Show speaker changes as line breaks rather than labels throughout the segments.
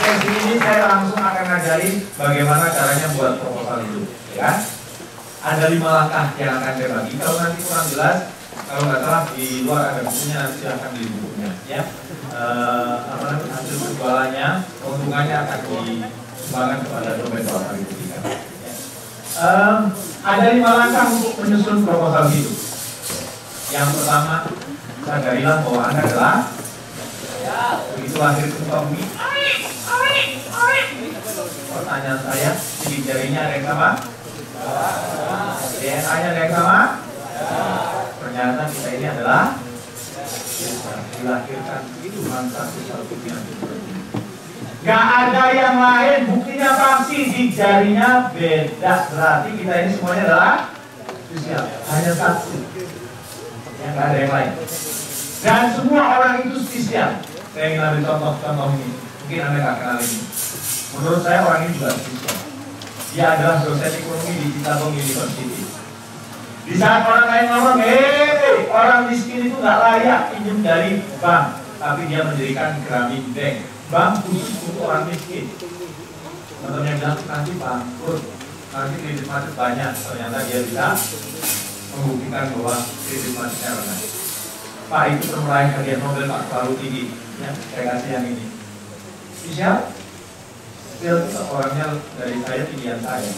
sesi ini saya langsung akan ngajarin bagaimana caranya buat proposal itu, ya. Ada 5 langkah yang akan saya bagi. Kalau nanti kurang jelas, kalau nggak salah di luar ada bukunya, nanti silahkan di bukunya, ya. Hasil penjualannya, keuntungannya akan disumbangkan kepada domain proposal itu. Ada 5 langkah untuk menyusun proposal hidup. Yang pertama, sadarilah bahwa Anda adalah begitu lahir ke muka bumi. Pertanyaan saya, sidik jarinya ada yang sama? DNA-nya ada yang sama? Ternyata kita ini adalah dilahirkan begitu bangsa satu yang gak ada yang lain, buktinya pasti sidik jarinya beda. Berarti kita ini semuanya adalah spesial, hanya satu. Yang gak ada yang lain. Dan semua orang itu spesial. Saya ingin ambil contoh ini. Mungkin Anda gak kenal ini. Menurut saya orang ini juga spesial. Dia adalah dosen ekonomi di Chittagong University. Di saat orang lain ngomong, orang miskin itu gak layak pinjam dari bank, tapi dia mendirikan Grameen Bank, bank khusus untuk orang miskin. Teman-teman bilang nanti bangkrut, nanti kredit macet banyak. Ternyata dia bisa membuktikan bahwa kredit macetnya rendah. Pak itu pemeraih hadiah Nobel Pak terlalu tinggi, ya, saya kasih yang ini. Bisa? Still orangnya dari saya tinggian saya.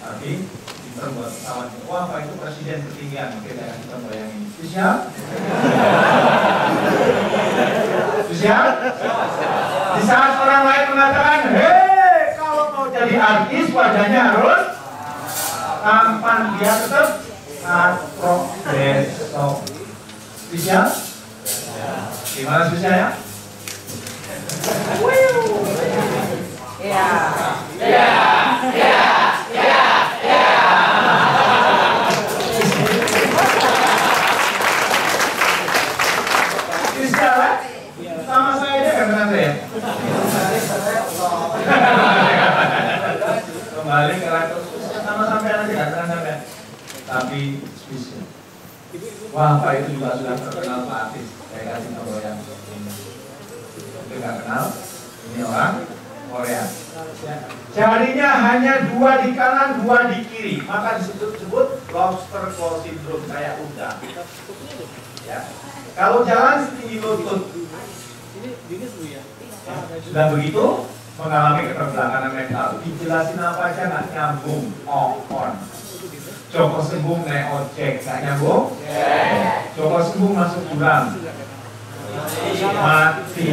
Tapi pinter buat pesawat. Wah, Pak itu presiden ketinggian. Oke, saya kasih contoh yang ini. Bisa? Bisa? Di saat orang lain mengatakan, hei, kalau mau jadi artis wajahnya harus tampan, dia tetap besok. Bisa? Gimana bisa ya? Sama saya aja kan benar ya? Kembali ke level sama sampai aja kan sampai. Tapi spesial. Wah, Pak itu juga sudah terkenal Pak artis. Saya kasih contoh yang ini. Itu nggak kenal. Ini orang Korea. Jarinya hanya 2 di kanan, 2 di kiri. Maka disebut lobster claw syndrome kayak udang. Ya. Kalau jalan setinggi lutut. Sudah begitu mengalami keterbelakangan mental. Dijelasin apa aja nggak nyambung. On. Joko Sembung naik ojek nggak nyambung. Joko Sembung masuk jurang. Mati.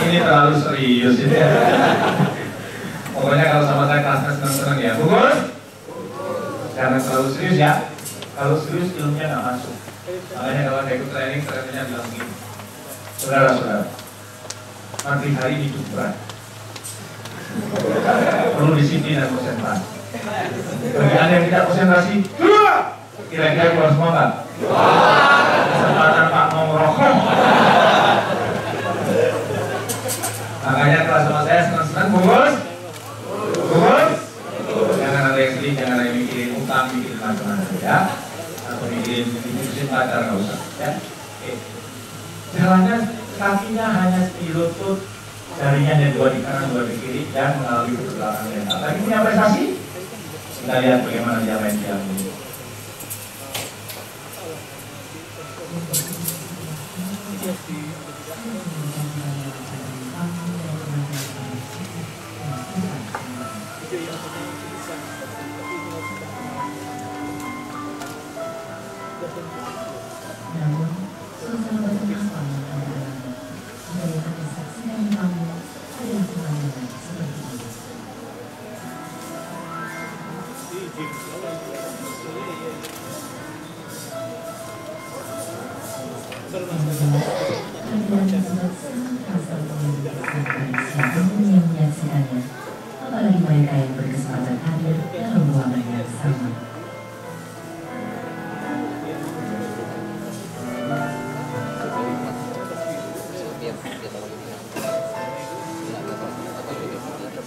Ini terlalu serius ini. Pokoknya kalau sama saya kelasnya senang-senang ya. Bagus. Jangan terlalu serius ya. Kalau serius ilmunya nggak masuk. Makanya kalau ada ikut training, trainingnya bilang begini. Saudara-saudara, nanti hari ini cukup berat. Perlu disiplin dan konsentrasi. Bagi Anda yang tidak konsentrasi, kira-kira keluar semua nggak? Kesempatan Pak mau merokok. Makanya kelas sama saya senang-senang, bungkus. Jangan ada yang sedih, jangan ada yang mikirin utang, mikirin macam-macam ya. Atau mikirin pacar nggak usah ya. Oke. Jalannya kakinya hanya setinggi lutut, jarinya ada 2 di kanan, 2 di kiri, dan mengalami keterbelakangan mental. Lagi punya prestasi? Kita lihat bagaimana dia main piano ini.
Namun, suasana bertengkar melihat kesaksian kamu adalah pemandangan seperti ini. Yang menyaksikannya, apalagi mereka yang berkesempatan hadir dalam ruangan yang sama.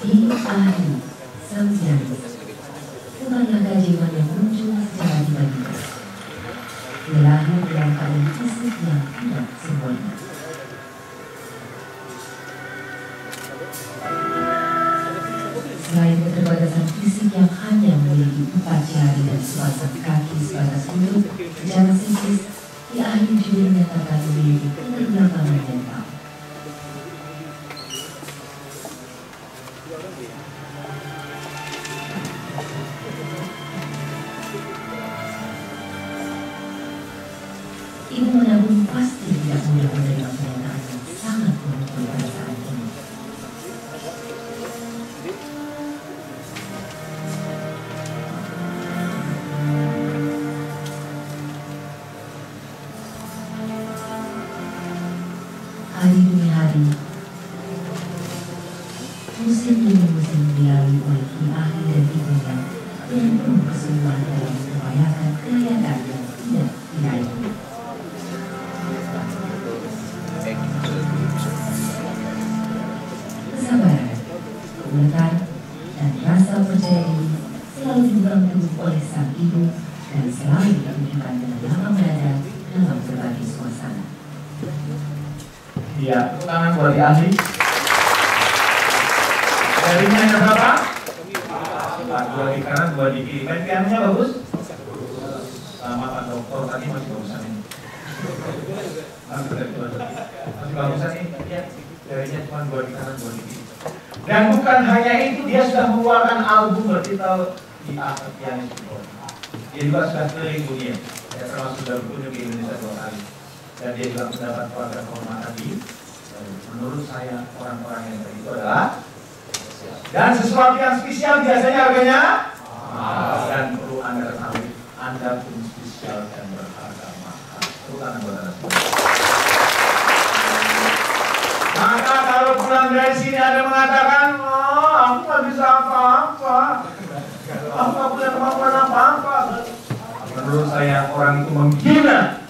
Di hari sang jari, rumahnya keajaiban yang muncul secara tiba-tiba. Dia lahir dalam keadaan fisik yang tidak sempurna. 4 jari dan sepasang kaki sebatas lutut secara psikis, di akhir juga menyatakan memiliki keterbelakangan mental. Ibu menabung pasti tidak mudah menerima pernyataan yang sangat memukul pada saat ini. Hari demi hari, musim demi musim dilalui oleh Ki Ahi dan ibunya dengan penuh kesungguhan dalam mengupayakan kekayaan yang tidak diraih. Kesabaran, kekuatan, dan rasa percaya diri selalu dipegang teguh oleh sang ibu dan selalu ditunjukkan dengan lapang dada dalam berbagai suasana.
Iya, tepuk tangan buat ahli. Jarinya ada berapa? 2 di kanan, 2 di kiri. Piannya bagus? Sama Pak Dokter tadi masih bagusan ini. Masih bagusan ini. Ya, jarinya cuma 2 di kanan, 2 di kiri. Dan bukan hanya itu, dia sudah mengeluarkan album bertitel Di Akhir Pianis. Dia juga sudah keliling dunia. Ya, termasuk sudah berkunjung ke Indonesia 2 kali. Dan dia juga mendapat penghargaan kehormatan di, menurut saya, orang-orang yang itu adalah dan sesuatu yang spesial biasanya harganya dan perlu Anda ketahui, Anda pun spesial dan berharga mahal. Bukan buat Anda semua. Maka kalau pulang dari sini ada mengatakan, oh, aku nggak bisa apa-apa, aku nggak punya kemampuan apa-apa. Menurut saya orang itu menghina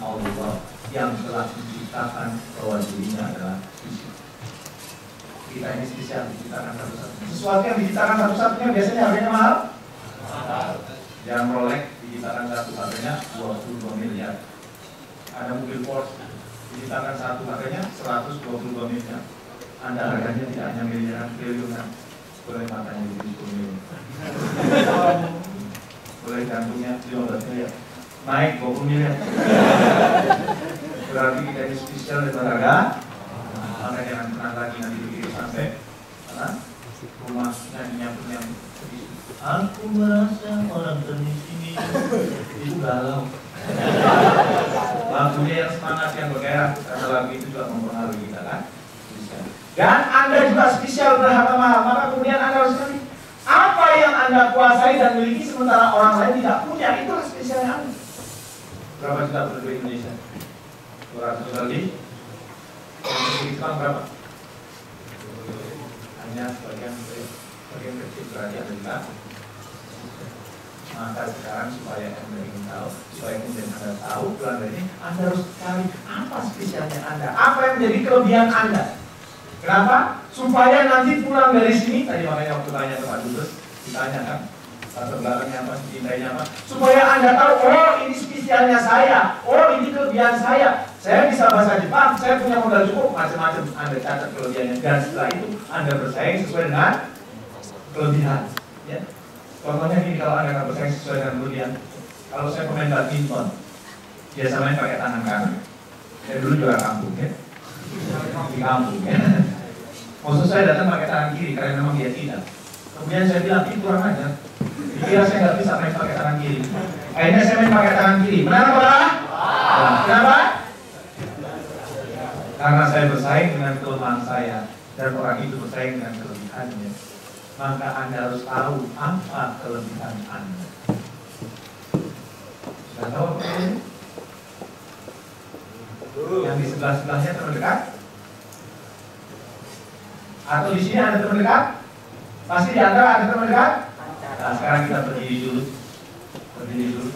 Allah yang telah menciptakan bahwa dirinya adalah spesial. Kita ini spesial diciptakan satu-satunya. Sesuatu yang diciptakan satu-satunya biasanya harganya mahal. Yang Rolex diciptakan satu-satunya 22 miliar. Ada mobil Porsche diciptakan satu harganya 122 miliar. Anda harganya tidak hanya miliaran, triliunan. Boleh matanya jadi 10 miliar. Boleh jantungnya 15 miliar. Naik 20 miliar. Berarti kita ini spesial dan berharga. Maka jangan pernah lagi nanti dipikir sampai rumahnya punya aku merasa orang termiskin itu galau. Lagunya yang semangat, yang bergairah, karena lagu itu juga mempengaruhi kita kan. Dan Anda juga spesial berharga mahal. Maka kemudian Anda harus ngerti apa yang Anda kuasai dan miliki sementara orang lain tidak punya. Itulah spesialnya Anda. Berapa juta penduduk Indonesia? 200 juta lebih. Penduduk Islam berapa? Hanya sebagian kecil berarti ada juga. Maka sekarang supaya Anda ingin tahu, supaya kemudian Anda tahu pulang dari ini, Anda harus cari apa spesialnya Anda, apa yang menjadi kelebihan Anda. Kenapa? Supaya nanti pulang dari sini, tadi makanya waktu tanya ke Pak Dubes, ditanya kan, latar belakangnya apa, cintainya apa, supaya Anda tahu, oh ini spesialnya saya, oh ini kelebihan saya bisa bahasa Jepang, saya punya modal cukup, macam-macam. Anda catat kelebihannya, dan setelah itu Anda bersaing sesuai dengan kelebihan. Ya. Contohnya gini, kalau Anda nggak bersaing sesuai dengan kelebihan, kalau saya pemain badminton, biasa main pakai tangan kanan. Saya dulu juara kampung, ya. Di kampung, ya. Maksud saya datang pakai tangan kiri karena memang dia tidak. Kemudian saya bilang, ini kurang aja. Dikira saya nggak bisa main pakai tangan kiri. Akhirnya saya main pakai tangan kiri. Benar apa? Kenapa? Karena saya bersaing dengan kelemahan saya dan orang itu bersaing dengan kelebihannya. Maka Anda harus tahu apa kelebihan Anda. Sudah tahu apa ini? Yang di sebelah-sebelahnya teman dekat? Atau di sini ada teman dekat? Pasti di antara ada teman dekat? Nah, sekarang kita berdiri dulu. Berdiri dulu.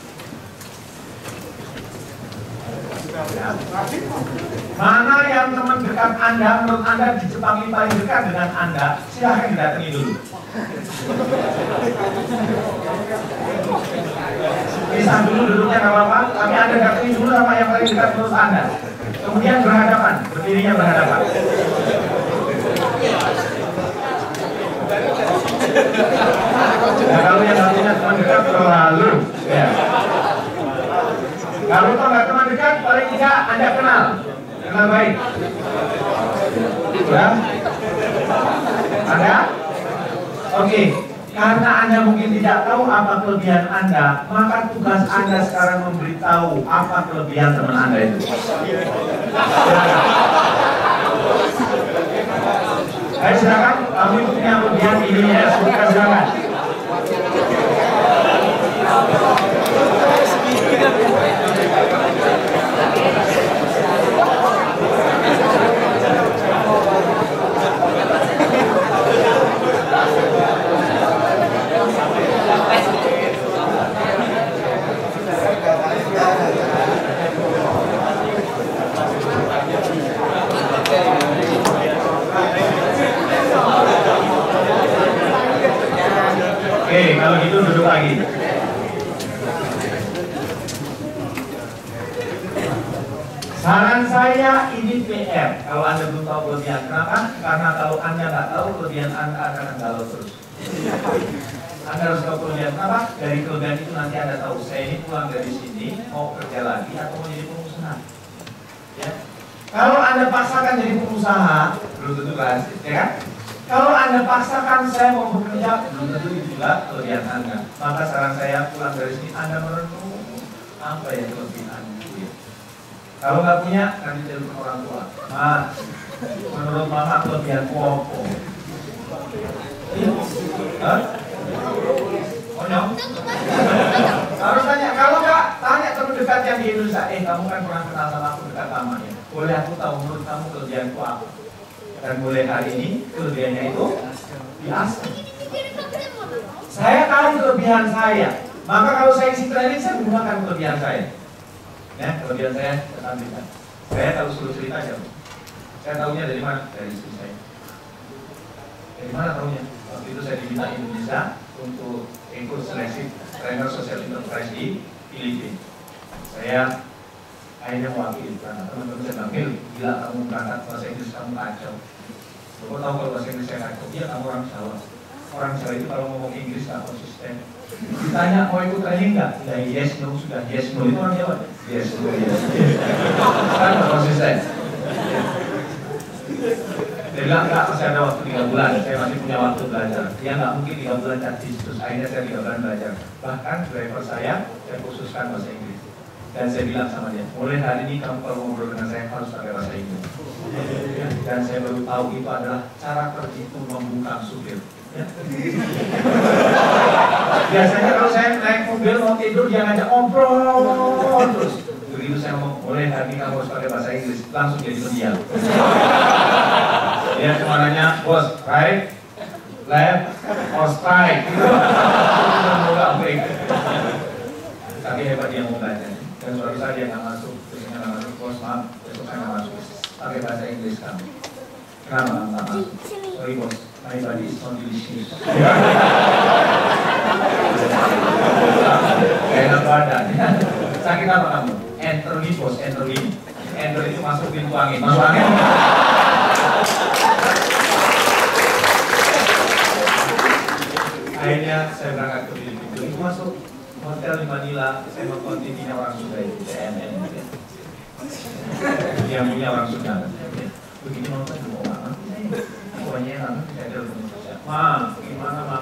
Mana yang teman dekat Anda, menurut Anda di Jepang ini paling dekat dengan Anda? Silahkan didatangi dulu. Pisah dulu duduknya nggak apa-apa, tapi Anda datangi dulu sama yang paling dekat menurut Anda. Kemudian berhadapan, berdirinya berhadapan. Nah, kalau yang nggak punya teman dekat terlalu, ya. Kalau toh nggak teman dekat, paling tidak Anda kenal baik. Ya, Anda? Oke. Karena Anda mungkin tidak tahu apa kelebihan Anda, maka tugas Anda sekarang memberitahu apa kelebihan teman Anda itu. Ayo silakan, kamu itu punya kelebihan ini ya, silakan. Oke, kalau gitu duduk lagi. Saran saya ini PR. Kalau Anda belum tahu kelebihan, kenapa? Karena kalau Anda nggak tahu kelebihan Anda akan galau terus. Anda harus tahu kelebihan, kenapa? Dari kelebihan itu nanti Anda tahu, saya ini pulang dari sini mau kerja lagi atau mau jadi pengusaha. Ya. Kalau Anda paksakan jadi pengusaha, belum tentu berhasil, ya kan? Kalau Anda paksakan saya mau bekerja, belum tentu itu juga kelebihan Anda. Maka saran saya pulang dari sini Anda merenung apa ya kelebihan itu. Kalau nggak punya, nanti telepon orang tua. Mas, menurut mama kelebihan apa? Hah? Konyol? Harus tanya. Kalau nggak, tanya teman dekat yang di Indonesia. Kamu kan pernah kenal sama aku dekat lama ya. Boleh aku tahu menurut kamu kelebihanku apa? Dan mulai hari ini kelebihannya itu biasa. Saya tahu kelebihan saya, maka kalau saya isi training saya menggunakan kelebihan saya. Ya, kelebihan saya tampilkan. Saya tahu seluruh ceritanya. Saya tahunya dari mana? Dari istri saya. Dari mana tahunya? Waktu itu saya diminta Indonesia untuk ikut seleksi trainer social enterprise di Filipina. Saya akhirnya mewakili karena teman-teman saya bilang, gila kamu berangkat bahasa Inggris kamu kacau. Kamu tahu kalau bahasa Inggris saya kacau? Iya, kamu orang Jawa. Orang Jawa itu kalau ngomong Inggris nggak konsisten. Ditanya mau ikut training nggak? Ya yes no sudah yes no itu orang Jawa. Yes no yes. Kan nggak konsisten. Dia bilang enggak, masih ada waktu 3 bulan. Saya masih punya waktu belajar. Dia nggak mungkin 3 bulan jadi terus. Akhirnya saya 3 bulan belajar. Bahkan driver saya khususkan bahasa Inggris. Dan saya bilang sama dia, mulai hari ini kamu kalau ngobrol dengan saya harus pakai bahasa Inggris. Dan saya baru tahu itu adalah cara terjitu membuka supir. Ya. Biasanya kalau saya naik mobil mau tidur dia ngajak ngobrol terus. Begitu saya ngomong, mulai hari ini kamu harus pakai bahasa Inggris, langsung jadi pendiam. Dia cuma nanya, bos, right, left, or strike. Tapi hebat dia mau belajar. Dan suatu saat dia nggak masuk, terusnya nggak masuk, bos maaf, besok saya nggak masuk, pakai bahasa Inggris kamu. Kenapa nggak masuk? Sorry bos, my body is not delicious. Kayak enak badan. Sakit apa kamu? Enter me bos, enter me. Enter itu masuk pintu angin, masuk angin. Akhirnya saya berangkat ke Filipina, itu masuk hotel di Manila, saya nonton TV-nya orang Sunda itu, CNN gitu ya. Yang punya orang Sunda. Begini nonton mau mana? Pokoknya nanti saya telepon saya. Ma, gimana ma?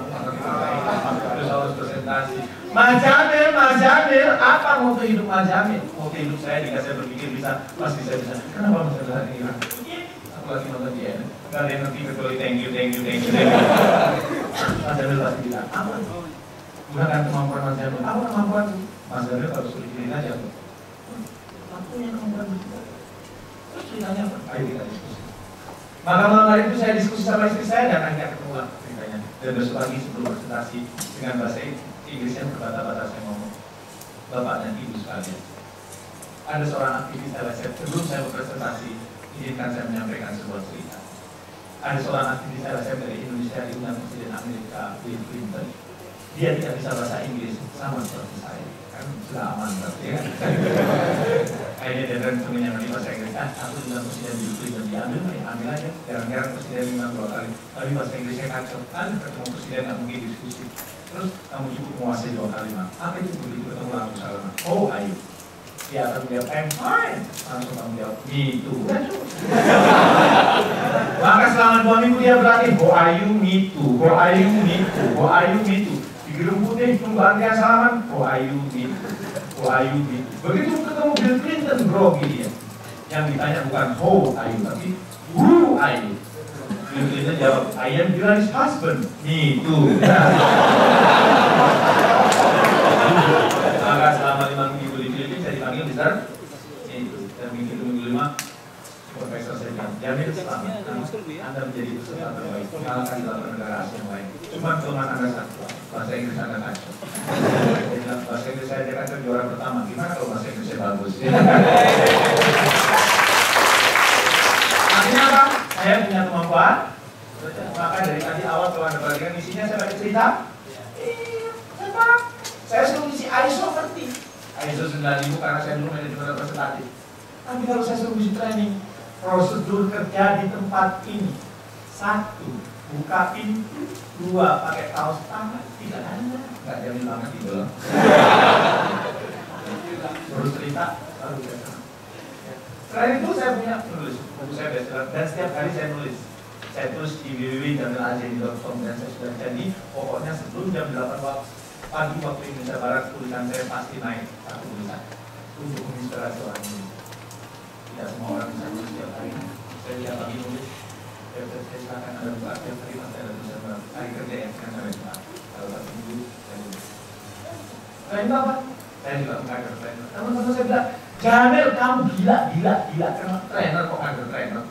Terus harus presentasi. Mas Jamil, apa moto hidup Mas Jamil? Moto hidup saya jika saya berpikir bisa, pasti saya bisa. Kenapa Mas Jamil hari ini? Aku lagi nonton dia. Gak ada yang ngerti kecuali thank you. Mas Jamil pasti bilang, apa? Gunakan kemampuan Mas Jamil. Apa kemampuan? Mas Jamil harus sulit aja. Aku punya kemampuan begitu. Terus ceritanya apa? Ayo kita diskusi. Maka malam hari itu saya diskusi sama istri saya dan akhirnya ketemu lah ceritanya. Dan besok pagi sebelum presentasi dengan bahasa Inggrisnya berbata-bata saya ngomong, Bapak dan Ibu sekalian, ada seorang aktivis LSM. Sebelum saya berpresentasi, izinkan saya menyampaikan sebuah cerita. Ada seorang aktivis LSM dari Indonesia diundang Presiden Amerika Bill Clinton. Dia tidak bisa bahasa Inggris sama seperti saya, kan sudah aman berarti kan. Akhirnya dia temennya nanti bahasa Inggris, aku juga presiden di diambil aja, jarang-jarang presiden bilang 2 kali, tapi bahasa Inggrisnya kacau, ketemu presiden nggak mungkin diskusi. Terus kamu cukup menguasai 2 kalimat, apa itu begitu ketemu langsung salah? Oh ayo, dia akan menjawab I'm fine, langsung kamu jawab me too. Maka selama 2 minggu dia berlatih, how are you me too, how are you me too, how are you me too. Di gedung putih tunggu antrian salaman, how are you me too, how are you me too. Begitu ketemu Bill Clinton grogi dia. Yang ditanya bukan how are you, tapi who are you. Bill Clinton jawab, I am Bilal's husband. Me too. Maka selama 5 minggu di Filipina saya dipanggil besar. Dan minggu 5 Profesor saya bilang, jamin selamat Anda menjadi peserta terbaik, mengalahkan 8 negara Asia yang lain. Cuma kelemahan Anda satu, bahasa Inggris Anda kacau. Bahasa Inggris saya kacau juara pertama, gimana kalau bahasa Inggris saya bagus? Artinya apa? Saya punya kemampuan. Maka dari tadi awal kalau Anda perhatikan isinya saya baca cerita. Saya suruh isi ISO ngerti. ISO 9000 karena saya dulu manajemen representatif. Tapi kalau saya suruh isi training, prosedur kerja di tempat ini, 1, buka pintu, 2, pakai kaos tangan, 3 ada, nggak jamin banget di dalam. Terus cerita, baru saya. Selain itu saya punya menulis, buku saya bestseller dan setiap hari saya nulis. Saya tulis di www.jamilazeni.com dan saya sudah jadi, pokoknya sebelum jam 8 pagi waktu Indonesia Barat, tulisan saya pasti naik 1 tulisan untuk menginspirasi orang ini. Tidak semua orang bisa nulis setiap hari. Saya tidak lagi nulis. Saya silakan Anda buka setiap hari pasti ada tulisan baru. Hari kerja yang saya buka. Kalau 1 minggu saya nulis. Selain itu apa? Saya juga mengajar trainer. Teman-teman saya bilang, Jamil kamu gila karena trainer kok ngajar trainer.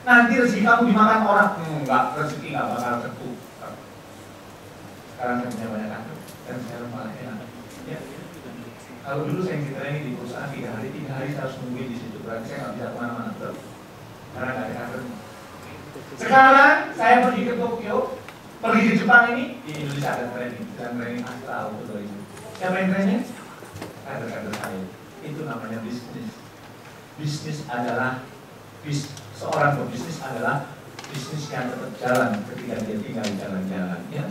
Nanti rezeki kamu dimakan orang. Enggak, rezeki nggak bakal ketukar. Sekarang saya punya banyak kader dan saya malah enak. Ya. Kalau dulu saya training di perusahaan 3 hari saya harus nungguin di situ. Berarti saya nggak bisa kemana-mana, bro. Karena nggak ada kader. Sekarang saya pergi ke Tokyo, pergi ke Jepang ini, di Indonesia ada training, dan training astral untuk itu. Siapa yang training? Kader-kader saya. Itu namanya bisnis. Bisnis adalah seorang pebisnis adalah bisnis yang tetap jalan ketika dia tinggal jalan-jalan. Ya.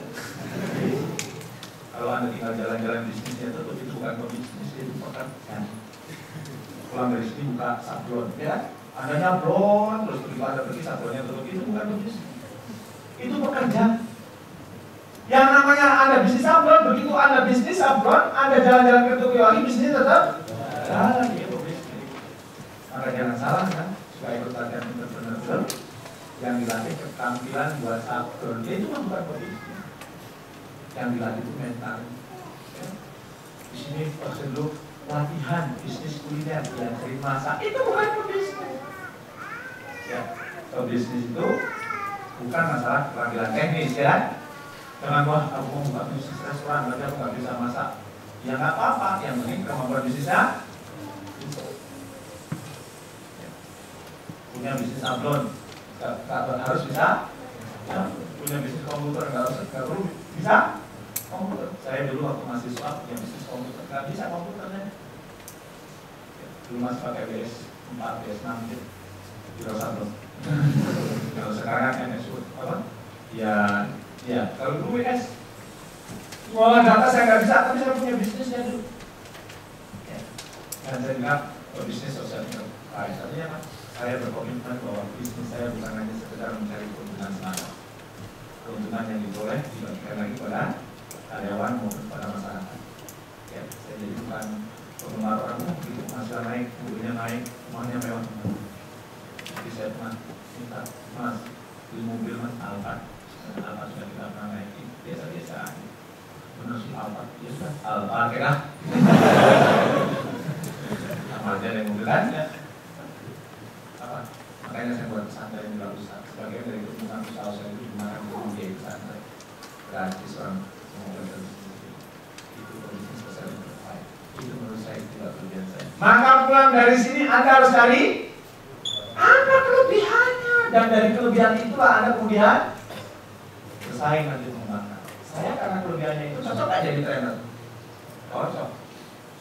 Kalau Anda tinggal jalan-jalan bisnisnya tetap itu bukan pebisnis, itu pekerjaan. Pulang dari sini buka sablon, ya. Anda nyablon, terus begitu Anda pergi sablonnya terus, itu bukan pebisnis. Itu pekerjaan. Yang namanya Anda bisnis sablon, begitu Anda bisnis sablon, Anda jalan-jalan ke Tokyo lagi, bisnisnya tetap jalan, ya pebisnis. Maka jangan salah kan, supaya ikut latihan entrepreneur yang dilatih keterampilan buat sablon, itu bukan pebisnis. Yang dilatih itu mental. Ya. Di sini prosedur latihan bisnis kuliner yang sering masak itu bukan pebisnis. Ya, pebisnis itu bukan masalah keterampilan teknis, ya. Jangan wah aku mau buka bisnis restoran tapi aku nggak bisa masak. Ya nggak apa-apa, yang penting kemampuan bisnisnya. Ya. Punya bisnis sablon, harus bisa. Ya. Punya bisnis komputer nggak perlu bisa. Komputer. Saya dulu waktu mahasiswa yang bisnis komputer nggak bisa komputernya. Ya, dulu masih pakai BS4, BS6 gitu. Di sablon. Kalau sekarang MS apa? Ya, kalau dulu WS ngolah data saya nggak bisa, tapi saya punya bisnisnya dulu. Ya. Dan saya bilang bisnis sosial enterprise. Artinya apa? Saya berkomitmen bahwa bisnis saya bukan hanya sekedar mencari keuntungan semata. Keuntungan yang diperoleh dibagikan lagi pada karyawan maupun pada masyarakat. Ya, saya jadi bukan penggemar orang begitu penghasilan naik, mobilnya naik, rumahnya mewah. Jadi saya pernah minta, Mas, beli mobil Mas Alphard. Alphard sudah kita pernah naikin, biasa-biasa aja. Benar sih Alphard, ya sudah Alphard ya. Sama aja yang mobil kan ya. Apa? Makanya saya buat pesantren juga usaha. Sebagian dari keuntungan usaha saya itu gunakan untuk membiayai pesantren. Gratis orang. Itu bisnis sosial enterprise. Itu menurut saya tidak kelebihan saya. Maka pulang dari sini Anda harus cari apa kelebihannya, dan dari kelebihan itulah Anda kemudian bersaing nanti mengembangkan. Saya karena kelebihannya itu cocok aja jadi trainer. Cocok.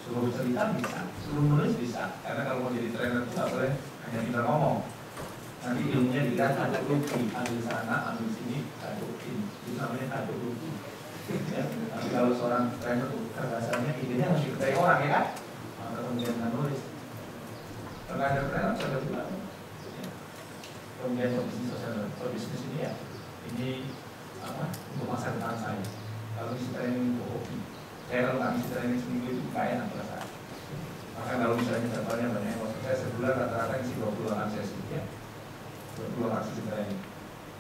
Suruh cerita bisa. Sebelum menulis bisa, karena kalau mau jadi trainer itu nggak boleh hanya pintar ngomong. Nanti ilmunya dilihat ada rugi, ambil sana, ambil sini, adukin. Itu namanya aduk rugi. Ya, tapi kalau seorang trainer itu kecerdasannya idenya harus diketahui orang ya kan? Maka kemudian menulis. Kalau ada trainer saya juga. Ya. Kemudian bisnis sosial, bisnis ini ya, ini apa? Untuk masa depan saya. Kalau isi training itu hobi. Saya kalau nggak isi training seminggu itu nggak enak perasaan. Maka kalau misalnya jadwalnya banyak, maksud saya sebulan rata-rata isi 28 sesi ya. 28 sesi training.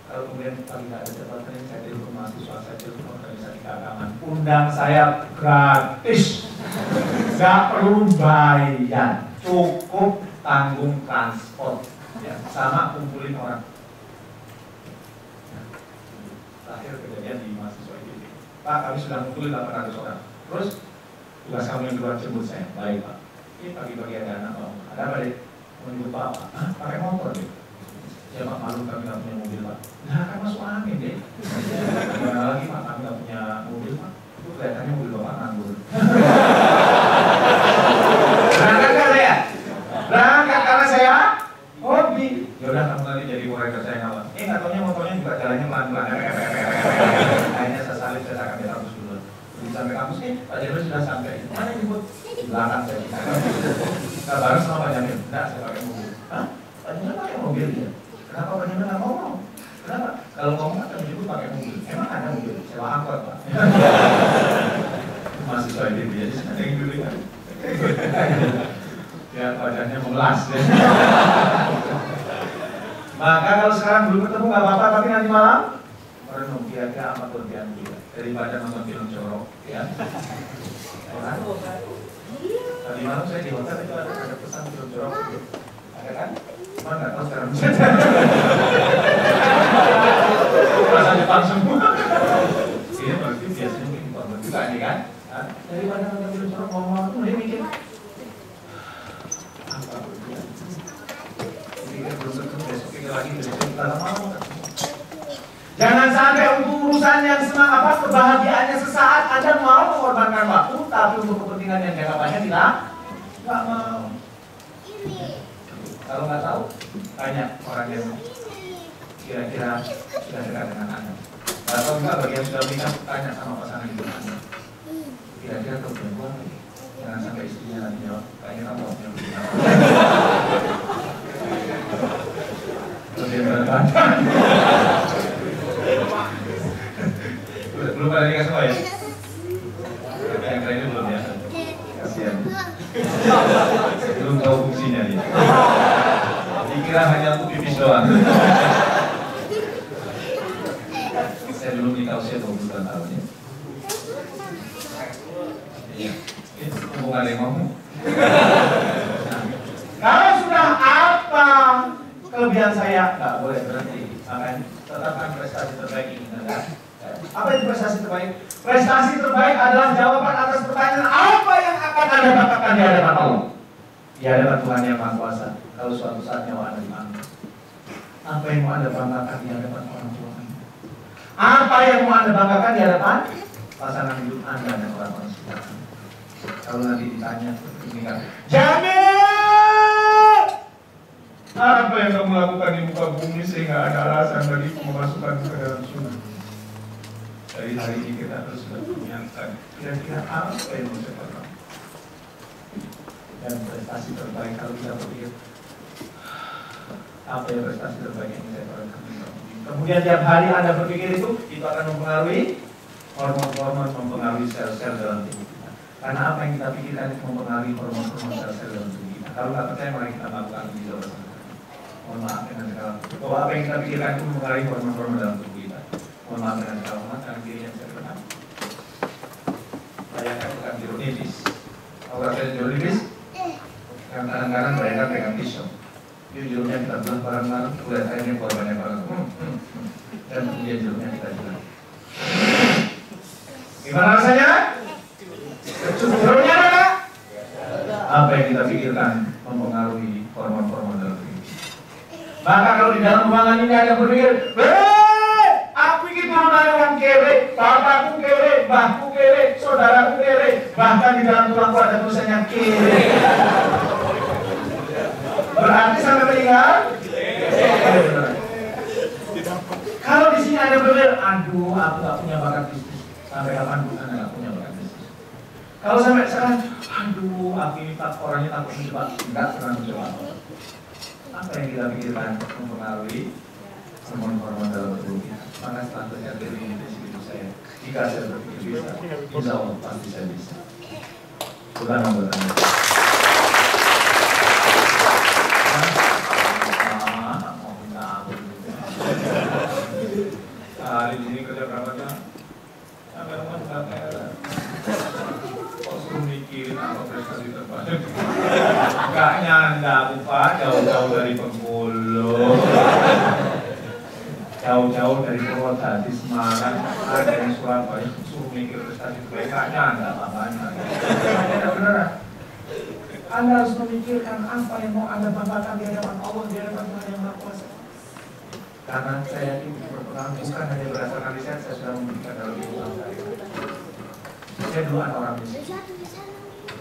Kalau kemudian kali nggak ada jadwal training, saya telepon mahasiswa, saya telepon organisasi keagamaan. Undang saya gratis, nggak perlu bayar, cukup tanggung transport, ya, sama kumpulin orang. Terakhir kejadian di mahasiswa ini, Pak, kami sudah ngumpulin 800 orang. Terus tugas kamu yang keluar jemput saya, baik Pak. Ini pagi-pagi ada anak mau, ada apa deh? Mau jemput Pak? Hah? Pakai motor deh. Ya Pak, malu kami nggak punya mobil Pak. Nah kan masuk angin deh. Gimana lagi Pak, kami nggak punya mobil Pak. Itu kelihatannya mobil Bapak nganggur. Berangkat kan saya? Berangkat karena saya hobi. Yaudah kamu nanti jadi murid saya ngawal. Nggak taunya motornya juga jalannya pelan-pelan. Akhirnya saya salib, saya akan di kampus dulu. Di sampai kampus Pak Jamil sudah sampai. Mana jemput? Di belakang saya. Nah bareng sama Pak Jamil. Enggak, saya pakai mobil. Hah? Pak Jamil pakai mobil ya? Kenapa Pak Jamil nggak ngomong? Kenapa? Kalau ngomong kan jemput pakai mobil. Emang ada mobil? Sewa angkot Pak. Mahasiswa ini dia ada yang dulu kan. Ya badannya memelas ya. Maka kalau sekarang belum ketemu nggak apa-apa, tapi nanti malam merenung kira-kira apa kelebihan dia daripada nonton film jorok ya. Orang tadi malam saya di hotel itu ada pesan film jorok gitu. Ada kan? Cuma nggak tahu sekarang. Bahasa Jepang semua. Ini berarti biasanya mungkin korban juga nih kan? Daripada nonton film jorok ngomong tuh dia mikir apa kelebihan? Pikir belum ketemu besok pikir lagi besok kita mau. Jangan sampai untuk urusan yang senang kebahagiaannya sesaat Anda mau mengorbankan waktu, tapi untuk kepentingan yang jangka panjang tidak mau. Kalau nggak tahu, tanya orang yang kira-kira sudah dekat dengan Anda. Atau enggak bagi yang sudah menikah, tanya sama pasangan hidup Anda. Kira-kira kelebihan gua, jangan sampai istrinya nanti jawab, kayaknya kamu mau punya kelebihan. Kelebihan berat badan. Belum pada nikah semua ya? Yang lainnya belum ya? Kasihan. Belum tahu fungsinya dia. Dikira hanya untuk pipis doang. Saya belum nikah usia 20 tahun ya. Iya. Itu ada yang mau. Kalau sudah apa kelebihan saya nggak boleh berhenti. Makanya tetapkan prestasi terbaik ini. Apa itu prestasi terbaik? Prestasi terbaik adalah jawaban atas pertanyaan apa yang akan Anda dapatkan di hadapan Allah, di hadapan Tuhan yang Maha Kuasa. Kalau suatu saat nyawa Anda dipanggil, apa yang mau Anda banggakan di hadapan orang tua Anda? Apa yang mau Anda banggakan di hadapan pasangan hidup Anda dan orang-orang sekitar Anda? Kalau nanti ditanya, Jamil, apa yang kamu lakukan di muka bumi sehingga ada alasan bagi memasukkan ke dalam surga? Dari hari ini kita terus menyiapkan kira-kira apa yang mau saya lakukan. Dan prestasi terbaik kalau kita berpikir apa yang prestasi terbaik yang saya lakukan. Kemudian tiap hari Anda berpikir itu akan mempengaruhi hormon-hormon, mempengaruhi sel-sel dalam tubuh kita. Karena apa yang kita pikirkan itu mempengaruhi hormon-hormon sel-sel dalam tubuh kita. Kalau nggak percaya, mari kita lakukan uji coba bersama. Mohon maaf dengan segala bahwa apa yang kita pikirkan itu mempengaruhi hormon-hormon dalam tubuh kita. Mohon maaf dengan segala hormat karena diri yang saya kenal. Bayangkan bukan jeruk nipis. Kalau saya jeruk nipis, yang kanan-kanan bayangkan pegang pisau. Itu jeruknya kita belah bareng-bareng, kulit airnya korbannya bareng. Dan kemudian jeruknya kita jual. Gimana rasanya? Jeruknya ada? Apa yang kita pikirkan mempengaruhi hormon-hormon dalam tubuh. Maka kalau di dalam ruangan ini ada berpikir, aku ini turunan orang kere, bapakku kere, mbahku kere, saudaraku kere, Bahkan di dalam tulangku ada tulisannya kiri. Berarti sampai meninggal? Kalau di sini ada berbeda, aduh, aku gak punya bakat bisnis. Sampai kapan pun Anda gak punya bakat bisnis. Kalau sampai sekarang, aduh, aku ini orangnya takut mencoba, enggak pernah mencoba. Apa yang kita pikirkan mempengaruhi hormon-hormon dalam tubuh kita. Maka selanjutnya dari hidup saya, jika saya berpikir bisa, insya Allah pasti saya bisa. Tuhan membuat Anda. Di sini kerja berapa jam? Sampai rumah sudah kok suruh mikirin apa prestasi terbaik. Gak nyanda Pak, jauh-jauh dari Bengkulu, jauh-jauh dari Purwodadi, Semarang, ada yang Surabaya, suruh mikir prestasi terbaik. Gak nyanda Bapaknya. Tidak beneran. Anda harus memikirkan apa yang mau Anda banggakan di hadapan Allah, di hadapan Tuhan Yang Maha Kuasa. Karena saya itu berpengaruh bukan hanya berdasarkan riset, saya sudah memberikan dalam kehidupan saya. Saya dulu anak orang miskin,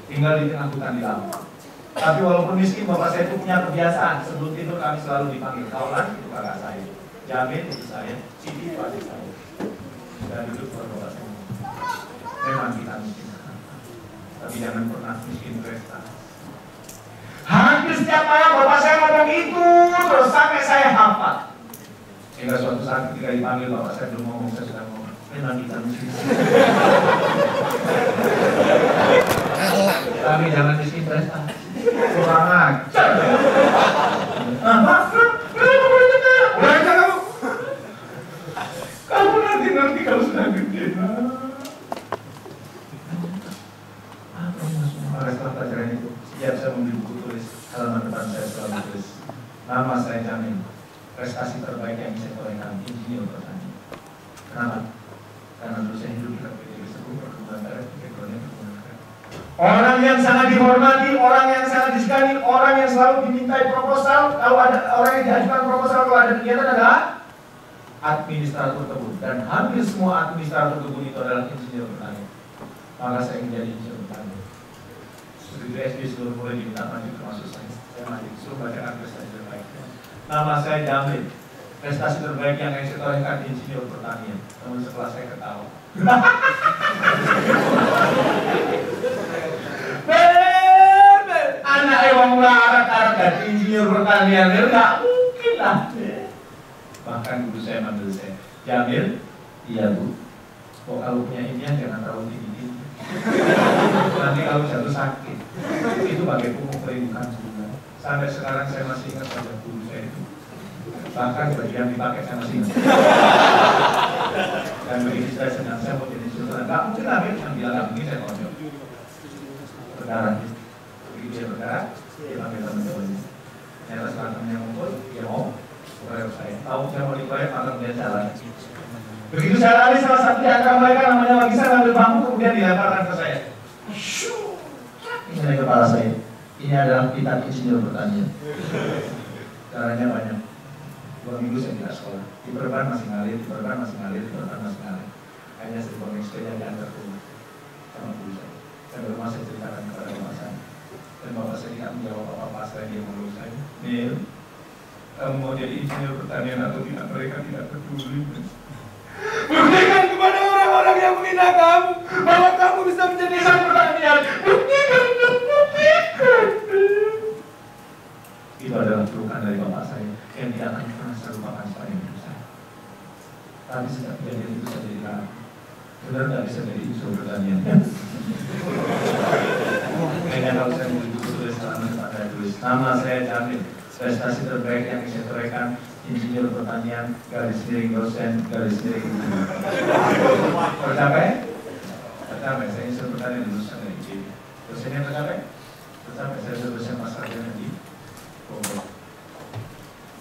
tinggal di tengah hutan di Lampung. Tapi walaupun miskin, bapak saya itu punya kebiasaan. Sebelum tidur kami selalu dipanggil Kaulan, itu kakak saya. Jamin itu saya, Siti itu adik saya. Dan duduk buat bapak saya. Memang kita miskin, tapi jangan pernah miskin prestasi. Hampir setiap malam bapak saya ngomong itu terus sampai saya hafal. Hingga suatu saat ketika dipanggil bapak saya belum ngomong, saya sudah ngomong, memang kita miskin. Tapi jangan miskin prestasi. Kurang ajar. Berapa kamu? Kamu nanti kalau sudah gede. Apa yang masuk respon pelajaran itu? Setiap saya membeli buku tulis, halaman depan saya selalu tulis nama saya jamin. Prestasi terbaik yang saya torehkan, insinyur pertanian. Kenapa? Karena dulu saya hidup di KPD Sepuh, perkebunan karet, ekonomi perkebunan karet. Orang yang sangat dihormati, orang yang sangat disegani, orang yang selalu dimintai proposal, kalau ada orang yang diajukan proposal kalau ada kegiatan adalah administrator kebun. Dan hampir semua administrator kebun itu adalah insinyur pertanian. Maka saya menjadi insinyur pertanian. Begitu SD seluruh mulai diminta maju termasuk saya maju, suruh bacakan prestasi terbaik. Nama saya jamin prestasi terbaik yang saya torehkan insinyur pertanian. Namun setelah saya ketawa. Anak yang melarat dan insinyur pertanian itu nggak mungkin lah. Bahkan guru saya manggil saya, Jamil, iya bu. Kok kalau punya ini jangan terlalu tinggi. Nanti kalau jatuh sakit, itu bagai pupuk perlindungan juga. Sampai sekarang saya masih ingat pada guru saya itu. Bahkan baju yang dipakai saya masih ingat. Dan begitu saya senang, saya mau jadi sultan. Gak mungkin lah, yang bilang gak mungkin saya konyol. Berdarah. Begitu dia berdarah, dia panggil teman-temannya. Ternyata setelah temannya ngumpul, dia mau koreof saya. Tahu saya mau dikoreof, maka kemudian saya lari. Begitu saya lari, salah satu di antara mereka namanya lagi saya ambil bambu, kemudian dilemparkan ke saya. Ini dari kepala saya. Ini adalah kitab insinyur pertanian. Caranya banyak. 2 minggu saya tidak sekolah. Di Perban masih ngalir, di Perban masih ngalir, di Perban masih ngalir. Akhirnya saya dibangun sepeda diantar ke rumah sama guru saya. Sampai rumah saya ceritakan kepada bapak saya. Dan bapak saya tidak menjawab apa-apa, saya dia menurut saya. Nil, kamu mau jadi insinyur pertanian atau tidak? Mereka tidak peduli. Buktikan kepada orang-orang yang menghina kamu bahwa kamu bisa menjadi insinyur pertanian. Buktikan. Itu adalah pelukan dari bapak saya yang tidak akan pernah saya lupakan sepanjang hidup saya. Tapi sejak kejadian itu saya jadi ragu. Benar nggak bisa jadi insinyur pertanian? Kayaknya kalau saya mau tulis halaman depan saya tulis nama saya Jamil, prestasi terbaik yang saya torehkan insinyur pertanian, garis miring dosen, garis miring tercapai? Tercapai, saya insinyur pertanian lulusan dari IPB. Dosennya tercapai? Tercapai, saya dosen Mas Sarjana di Bogor.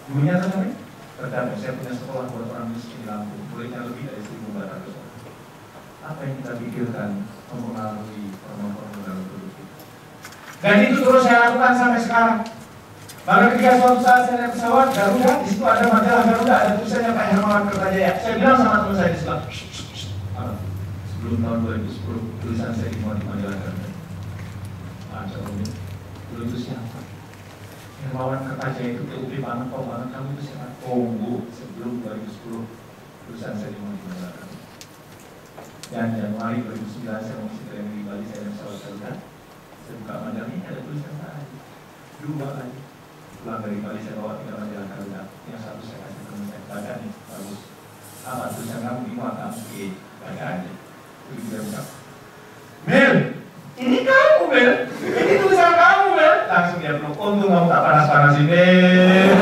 Gurunya tercapai? Tercapai, saya punya sekolah buat orang miskin di Lampung, muridnya lebih dari 1.400 orang. Apa yang kita pikirkan mempengaruhi hormon-hormon dalam tubuh kita. Dan itu terus saya lakukan sampai sekarang. Maka ketika suatu saat saya naik pesawat Garuda, di situ ada majalah Garuda, ada tulisannya Pak Hermawan Kertajaya. Saya bilang sama teman saya di sebelah, Sebelum tahun 2010, tulisan saya dimuat di majalah Garda. Coba dulu itu siapa? Hermawan Kertajaya itu TUP Panengkong, kamu itu siapa? Tunggu, sebelum 2010, tulisan saya dimuat di majalah Garda. Dan Januari 2009 saya mau isi training di Bali, saya dan pesawat Garuda. Saya buka majalah ini, ada tulisan saya. 2 lagi. Pulang dari Bali saya bawa 3 majalah Garuda. Yang satu saya kasih ke saya baca nih, bagus. Apa tulisan kamu dimuat kamu? Baca aja. Itu dia buka. Mel, ini kamu Mel, ini tulisan kamu Mel. Langsung dia peluk, untung kamu tak panas-panasin Mel.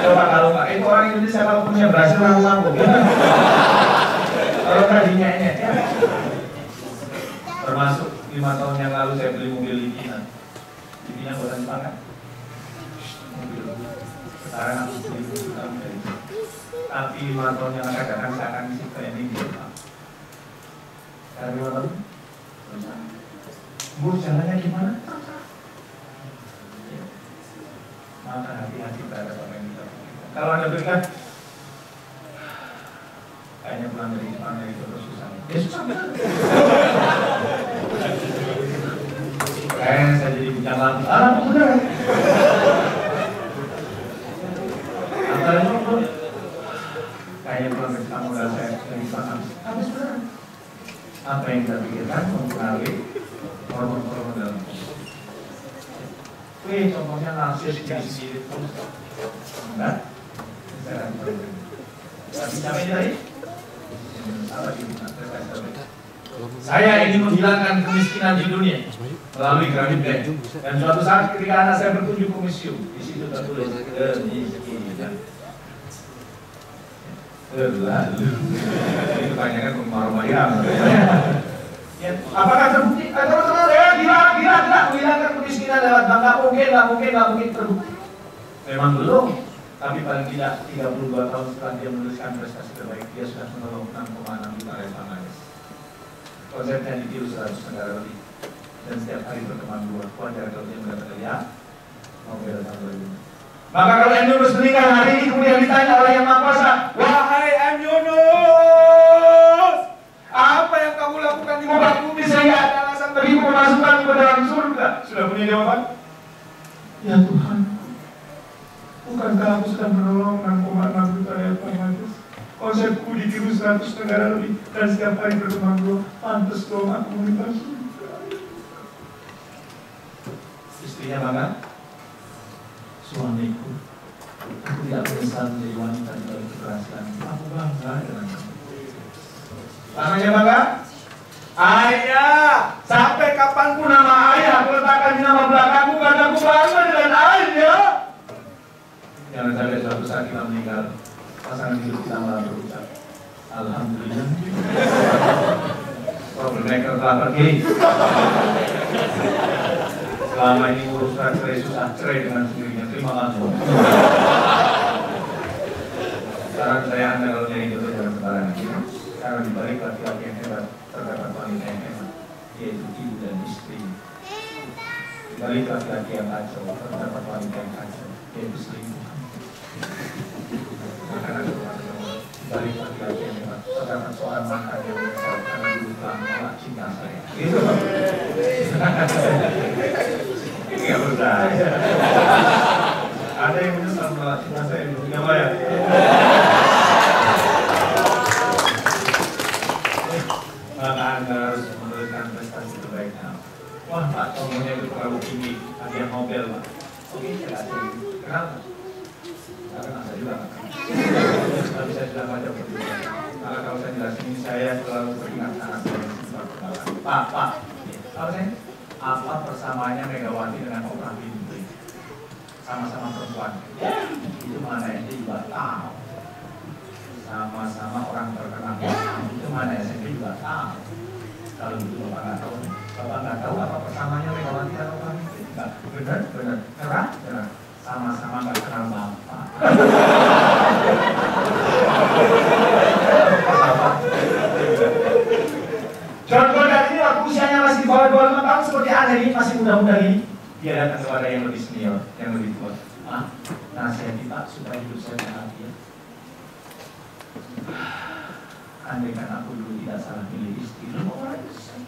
Coba kalau nggak, itu orang Indonesia kalau punya berhasil langsung kalau nggak dinyek-nyek ya. Termasuk 5 tahun yang lalu saya beli mobil Livina. Livina buatan Jepang kan? Mobil. Sekarang aku beli tahun dari itu. Tapi 5 tahun yang akan datang saya akan isi training di Jepang. Karena 5 tahun? Bu, jalannya gimana? Maka hati-hati terhadap apa yang kita pikirkan. Kalau Anda berikan, kayaknya pulang dari Jepang dari itu terus susah. Ya susah benar. Kayaknya saya jadi bujang lampu. Lampu benar. Antara itu pun, kayaknya pulang dari Jepang udah saya dari Jepang habis benar. Apa yang kita pikirkan mempengaruhi hormon-hormon dalam tubuh. Contohnya narsis diri terus. Enggak? Tapi sampai tadi? Apa ini? Saya ingin menghilangkan kemiskinan di dunia melalui Gramin Bank. Dan suatu saat ketika anak saya berkunjung ke museum, di situ tertulis kemiskinan. Itu kebanyakan pemahaman. Ya, apakah terbukti? Teman-teman, gila, menghilangkan kemiskinan lewat bank. Nggak mungkin terbukti. Memang belum, tapi paling tidak 32 tahun setelah dia menuliskan prestasi terbaik, dia sudah menolong 6,6 juta Bangladesh. Konsepnya ditiru 100 negara lebih, dan setiap hari berkembang 2. Wajar kalau dia mendapat hadiah, mau datang 2000. Maka kalau M. Yunus meninggal hari ini kemudian ditanya oleh Yang Maha Kuasa, wahai M. Yunus, apa yang kamu lakukan di muka bumi sehingga ada alasan bagimu memasukkan ke dalam surga? Sudah punya jawaban? Ya Tuhan, bukankah aku sudah menolong 6,6 juta rakyat Bangladesh? Konsepku ditiru 100 negara lebih dan setiap hari berkembang 2. Pantes dong aku meminta surga. Istrinya bangga? Suamiku, aku tidak menyesal menjadi wanita di balik keberhasilan. Aku bangga dengan kamu. Namanya bangga? Ayah, sampai kapanpun nama ayah aku letakkan di nama belakangku karena aku bangga dengan ayah. Jangan sampai suatu saat kita meninggal, pasangan hidup kita malah berucap, alhamdulillah, troublemaker telah pergi. Selama ini urus cerai susah, cerai dengan sendirinya. Terima kasih. Saran saya Anda kalau nyari jodoh jangan sembarangan. Karena di balik laki-laki yang hebat terdapat wanita yang hebat, yaitu ibu dan istri. Di balik laki-laki yang kacau terdapat wanita yang kacau, yaitu selingkuh. Maka di balik laki-laki yang hebat terdapat seorang mantan yang menyesal karena dulu telah menolak cinta saya. Gitu. Ini nggak percaya. Ada yang menyesal menolak cinta saya dulu, nggak bayar. Maka Anda harus menuliskan prestasi terbaiknya. Wah Pak, contohnya itu terlalu tinggi, hadiah Nobel Pak. Oke, saya kasih. Kenapa? Nggak kenal, saya juga nggak kenal. Tapi saya sudah baca bukunya. Maka kalau saya jelasin ini, saya selalu beringat anak saya yang sempat berkata, Pak, kalau saya, apa persamaannya Megawati dengan Oprah Winfrey? Sama-sama perempuan. Ya, itu mana SD juga tahu. Sama-sama orang terkenal. Itu mana SMP juga tahu. Kalau itu Bapak nggak tahu. Bapak nggak tahu apa persamaannya Megawati dan Oprah Winfrey? Enggak, benar. Cerah. Sama-sama nggak kenal Bapak. John Goddard ini waktu usianya masih di bawah 25 tahun seperti Anda ini, masih muda-muda ini, dia datang kepada yang lebih senior, yang lebih tua. Nasihati Pak supaya hidup saya bahagia. andai kan aku dulu tidak salah milih istri, lu mau lagi selesai.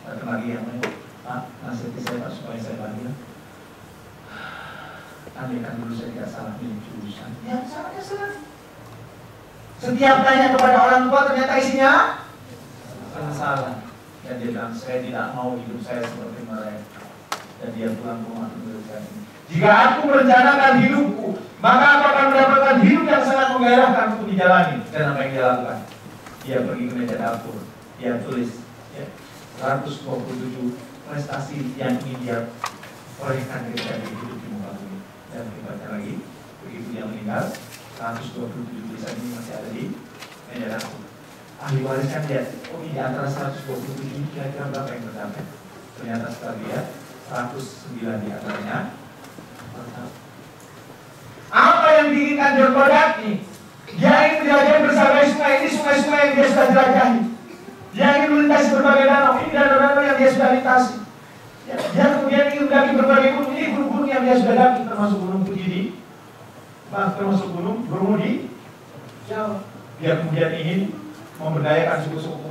Datang lagi yang lain, Pak, nasihati saya Pak supaya saya bahagia. Andai kan dulu saya tidak salah milih jurusan, ya salahnya salah. Setiap tanya kepada orang tua ternyata isinya salah. Dan dia bilang, saya tidak mau hidup saya seperti mereka. Dan dia pulang ke rumah menuliskan ini. Jika aku merencanakan hidupku, maka aku akan mendapatkan hidup yang sangat menggairahkan untuk dijalani. Dan apa yang dia lakukan? Dia pergi ke meja dapur. Dia tulis ya, 127 prestasi yang ingin dia proyekkan ketika dia hidup di muka bumi. Dan kita baca lagi, begitu dia meninggal, 127 tulisan ini masih ada di meja dapur. Ahli waris kan lihat, oh di antara 127 ini kira-kira berapa yang tercapai? Ternyata setelah lihat 109 di antaranya. Apa yang diinginkan John Goddard nih? Dia ingin menjelajahi berbagai sungai, ini sungai-sungai yang dia sudah jelajahi. Dia ingin melintasi berbagai danau, ini danau-danau yang dia sudah lintasi. Dia kemudian ingin mendaki berbagai gunung, ini gunung-gunung yang dia sudah daki, termasuk gunung Fuji di, termasuk gunung Bromo di Jawa. Dia kemudian ingin memberdayakan suku-suku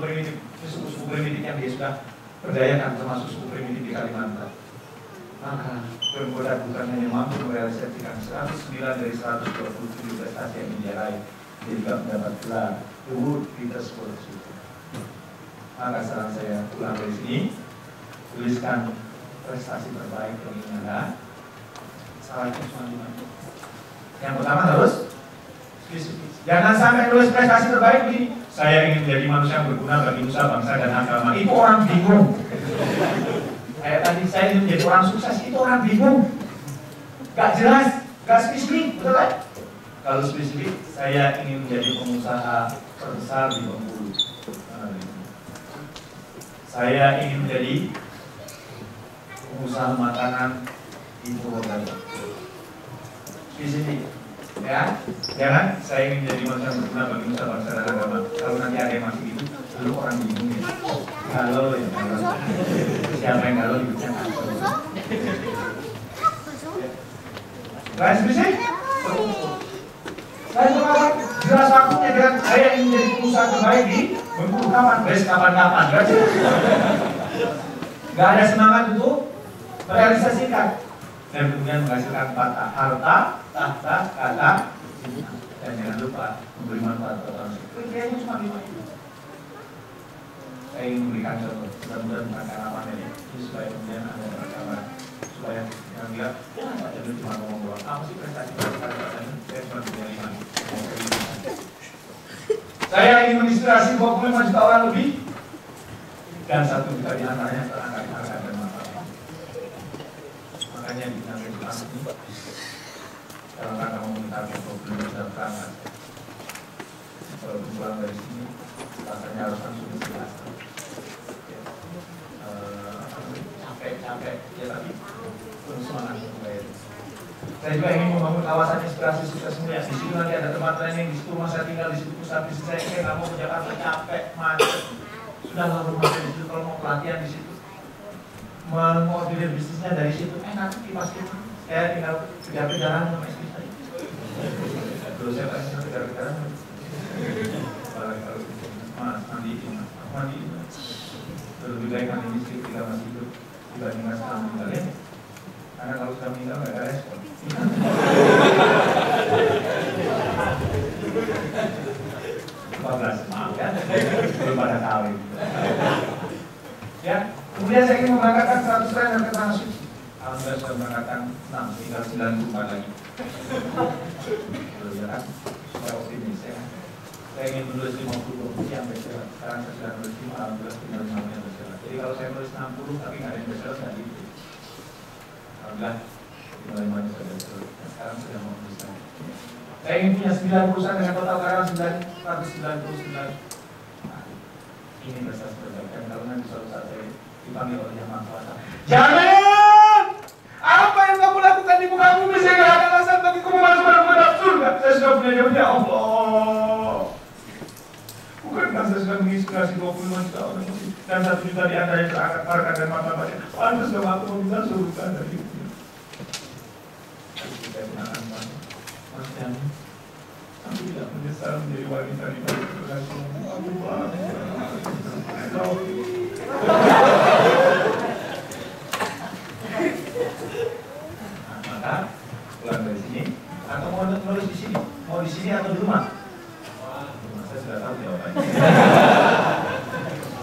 primitif yang dia sudah berdayakan, termasuk suku primitif di Kalimantan. Maka John Goddard bukan hanya mampu merealisasikan 109 dari 127 prestasi yang dia raih, dia juga mendapat gelar The World Leaders Scholarship. Maka saran saya pulang dari sini, tuliskan prestasi terbaik yang ingin Anda. Salahnya cuma 5. Yang pertama harus spesifik. Jangan sampai tulis prestasi terbaik ini, saya ingin menjadi manusia yang berguna bagi nusa, bangsa, dan agama. Itu orang bingung. Kayak tadi saya ingin menjadi orang sukses, itu orang bingung. Gak jelas, gak spesifik, betul kan? Kalau spesifik, saya ingin menjadi pengusaha terbesar di Bengkulu. Saya ingin menjadi pengusaha makanan di Purwokerto. Spesifik. Ya, jangan saya ingin menjadi manusia yang berguna bagi nusa, bangsa, dan agama. Kalau nanti ada yang masih gitu, lalu orang bingung ya. Kalau ya, siapa yang kalau hidupnya kacau. Lain spesifik. Saya cuma jelas waktunya dengan saya ingin menjadi pengusaha terbaik di Bengkulu kapan-kapan. Gak ada semangat untuk merealisasikan. Dan kemudian menghasilkan harta, tahta, kata, dan jangan lupa memberi manfaat kepada orang lain. Kriterianya cuma 5 itu. Saya ingin memberikan contoh, mudah-mudahan bukan karena panen ya, supaya kemudian ada rekaman, supaya yang lihat, ya Pak Jadul cuma ngomong doang, apa sih prestasi saya cuma punya 5. Saya ingin menginspirasi 25 juta orang lebih, dan 1 juta di antaranya terangkat harga dan manfaat. Makanya di bidang edukasi ini dalam rangka mementarkan 25 juta perangkat. Kalau pulang dari sini rasanya harus langsung jelas. Capek ya, tapi terus semangat. Saya juga ingin membangun kawasan inspirasi sukses mulia. Di situ nanti ada tempat training, di situ rumah saya tinggal, di situ pusat bisnis saya. Saya nggak mau ke Jakarta capek, macet. Sudah lah rumah saya di situ, kalau mau pelatihan di situ, mengoordinir bisnisnya dari situ. Nanti kipas itu saya tinggal kejar-kejaran sama istri saya. Dulu saya pasti kejar-kejaran. Kalau mas mandi, lebih baik mandi istri tidak masih hidup dibandingkan setelah meninggal ya. Karena kalau sudah meninggal nggak ada respon. Maaf ya, belum pada kawin. Ya, kemudian saya ingin memberangkatkan 100 trainer ke Tanah Suci. Alhamdulillah sudah memberangkatkan 6, tinggal 94 lagi. Belum jalan, saya optimis ya. Saya ingin menulis 50 buku yang bestseller. Sekarang saya sudah menulis 5, alhamdulillah tinggal 5 yang bestseller. Jadi kalau saya menulis 60 tapi nggak ada yang bestseller, nggak gitu. Alhamdulillah tinggal 5 yang sudah bestseller. Sekarang sudah mau menulis lagi. Saya ingin punya 9 perusahaan dengan total karyawan 999. Nah, ini prestasi terbaik. Kalau nanti suatu saat saya dipanggil oleh Yang Maha Kuasa, jangan! Apa yang kamu lakukan di muka bumi sehingga ada alasan bagiku memasuk dalam surga? Saya sudah punya jawaban, ya Allah. Bukankah saya sudah menginspirasi 25 juta orang dan 1 juta di antaranya terangkat harkat dan martabatnya? Pantas dong aku meminta surga dari itu. Tapi saya gunakan Mas Jami. Aku tidak menyesal menjadi wanita di balik keberhasilan. Aku banget. Maka pulang dari sini atau mau nulis di sini, mau di sini atau di rumah? Saya sudah tahu jawabannya.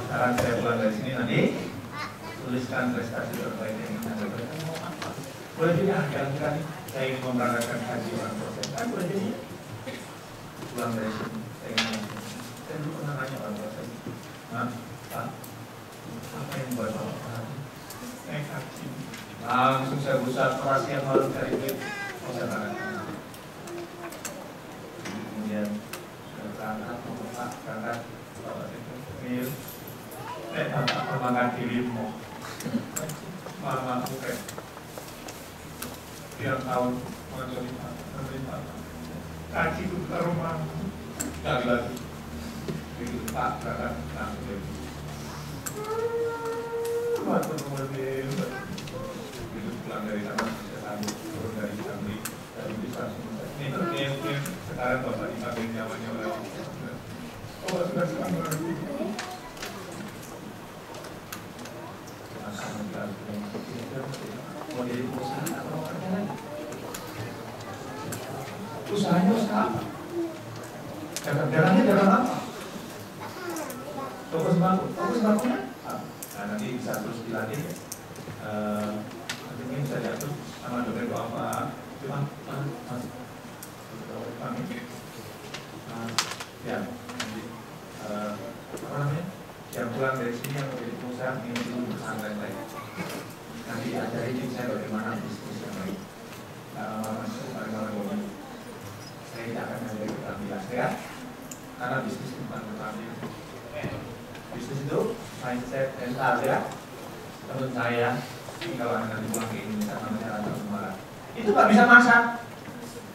Sekarang saya pulang dari sini nanti tuliskan prestasi terbaik yang ingin Anda berikan. Boleh juga kira-kira nih, saya ingin memberangkatkan haji orang proses. Kan boleh jadi pulang dari sini, saya dulu pernah nanya orang proses. Pak, apa yang buat Bapak haji? Naik haji. Langsung saya berusaha keras yang harus cari duit. Saya berangkat. Kemudian saya berangkat, berangkat, bawa itu, mil. Bapak semangat dirimu. Mama aku kayak tiap tahun menjadi Pak. Kaji itu ke rumah. Gak lagi. Begitu Pak, berangkat, langsung dari waktu kemudian begitu pulang dari sana saya sambut turun dari Jambi dari bisa ini sekarang Bapak dipanggil nyamannya lagi. Oh sudah sekarang berarti mau jadi usaha atau mau kerja lagi? Usahanya usaha apa? Dagangannya dagang apa? Toko sembakonya? Nah, nanti bisa terus dilatih. Nanti mungkin bisa diatur sama dokter apa? Cuma ya, nanti apa namanya? Yang pulang dari sini yang menjadi pengusaha ini dulu pesantren lain. Nanti diajarin saya bagaimana bisnis yang baik. Saya tidak akan mengajari keterampilan saya, karena bisnis bukan keterampilan. Bisnis itu mindset mental ya. Teman saya, kalau anda nanti pulang ke Indonesia namanya Raja Umara, itu nggak bisa masak,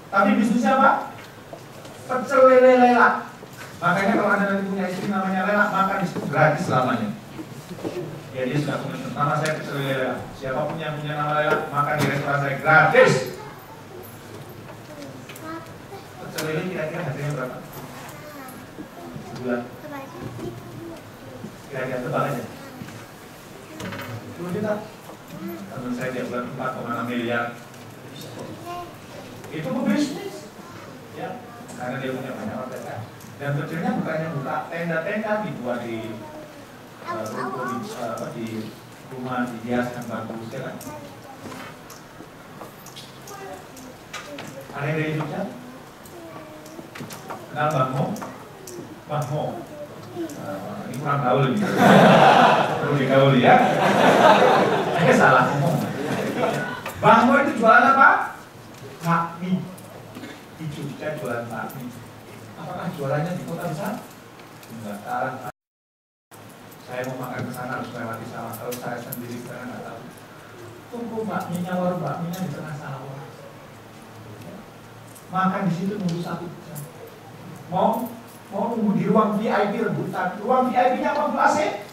tapi bisnisnya apa? Pecel lele lela. Makanya kalau anda nanti punya istri namanya Lela, makan di situ gratis selamanya. Ya dia sudah komitmen. Nama saya pecel lele lela. Siapapun yang punya nama Lela, makan di restoran saya gratis. Pecel lele kira-kira harganya berapa? Sebulan. Kira-kira tebak aja 10 juta. Teman saya dia bulan 4,6 miliar. Itu bisnis ya, karena dia punya banyak orderan. Dan kecilnya bukannya buka tenda-tenda, dibuat di ruko, di rumah, dihiaskan bagus ya kan. Ada yang dari Jogja? Kenal Bang Mo? Bang Mo? Ini kurang gaul ini. Perlu digauli ya. Salah ngomong. Bang Mo itu jualan apa? Bakmi. Di Jogja jualan bakmi. Apakah jualannya di kota besar? Enggak, salah. Saya mau makan ke sana harus melewati sawah. Kalau saya sendiri karena nggak tahu. Tunggu bakminya, warung bakminya di tengah sawah. Makan di situ nunggu 1 jam. Mau nunggu di ruang VIP rebutan. Ruang VIP-nya apa AC?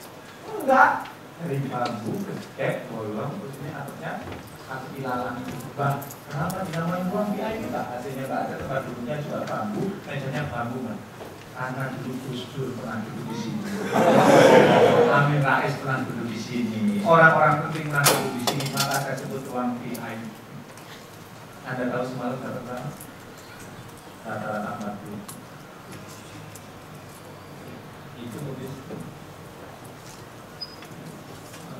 Enggak. Dari bambu, kek, bolong, terus ini atapnya atap ilalang. Bang, kenapa dinamain ruang VIP? Pak, AC-nya nggak ada, tempat duduknya juga bambu, mejanya bambu kan. Karena dulu Gus Dur pernah duduk di sini. Amin Rais pernah duduk di sini. Orang-orang penting pernah duduk di sini, maka saya sebut ruang VIP. Anda tahu semalam dapat berapa? Rata-rata 40. Itu habis.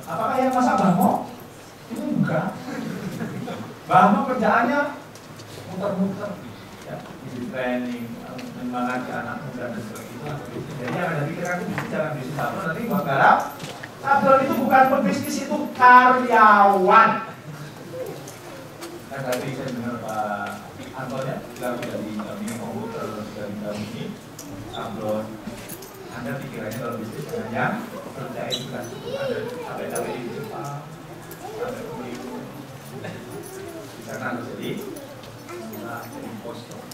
Apakah yang masak Bamo? Itu enggak. Bamo kerjaannya muter-muter, ya, di training, menyemangati anak muda dan sebagainya. Jadi yang ada pikiran itu jangan bisnis apa nanti buat garap. Sablon itu bukan pebisnis, itu karyawan. Dan tadi saya dengar Pak Anton ya, bilang dari dampingi komputer, dari dampingi sablon. Anda pikirannya kalau bisnis dengan yang kerja itu kan ada capek-capek di Jepang, sampai pemilu. Di sana harus jadi impostor.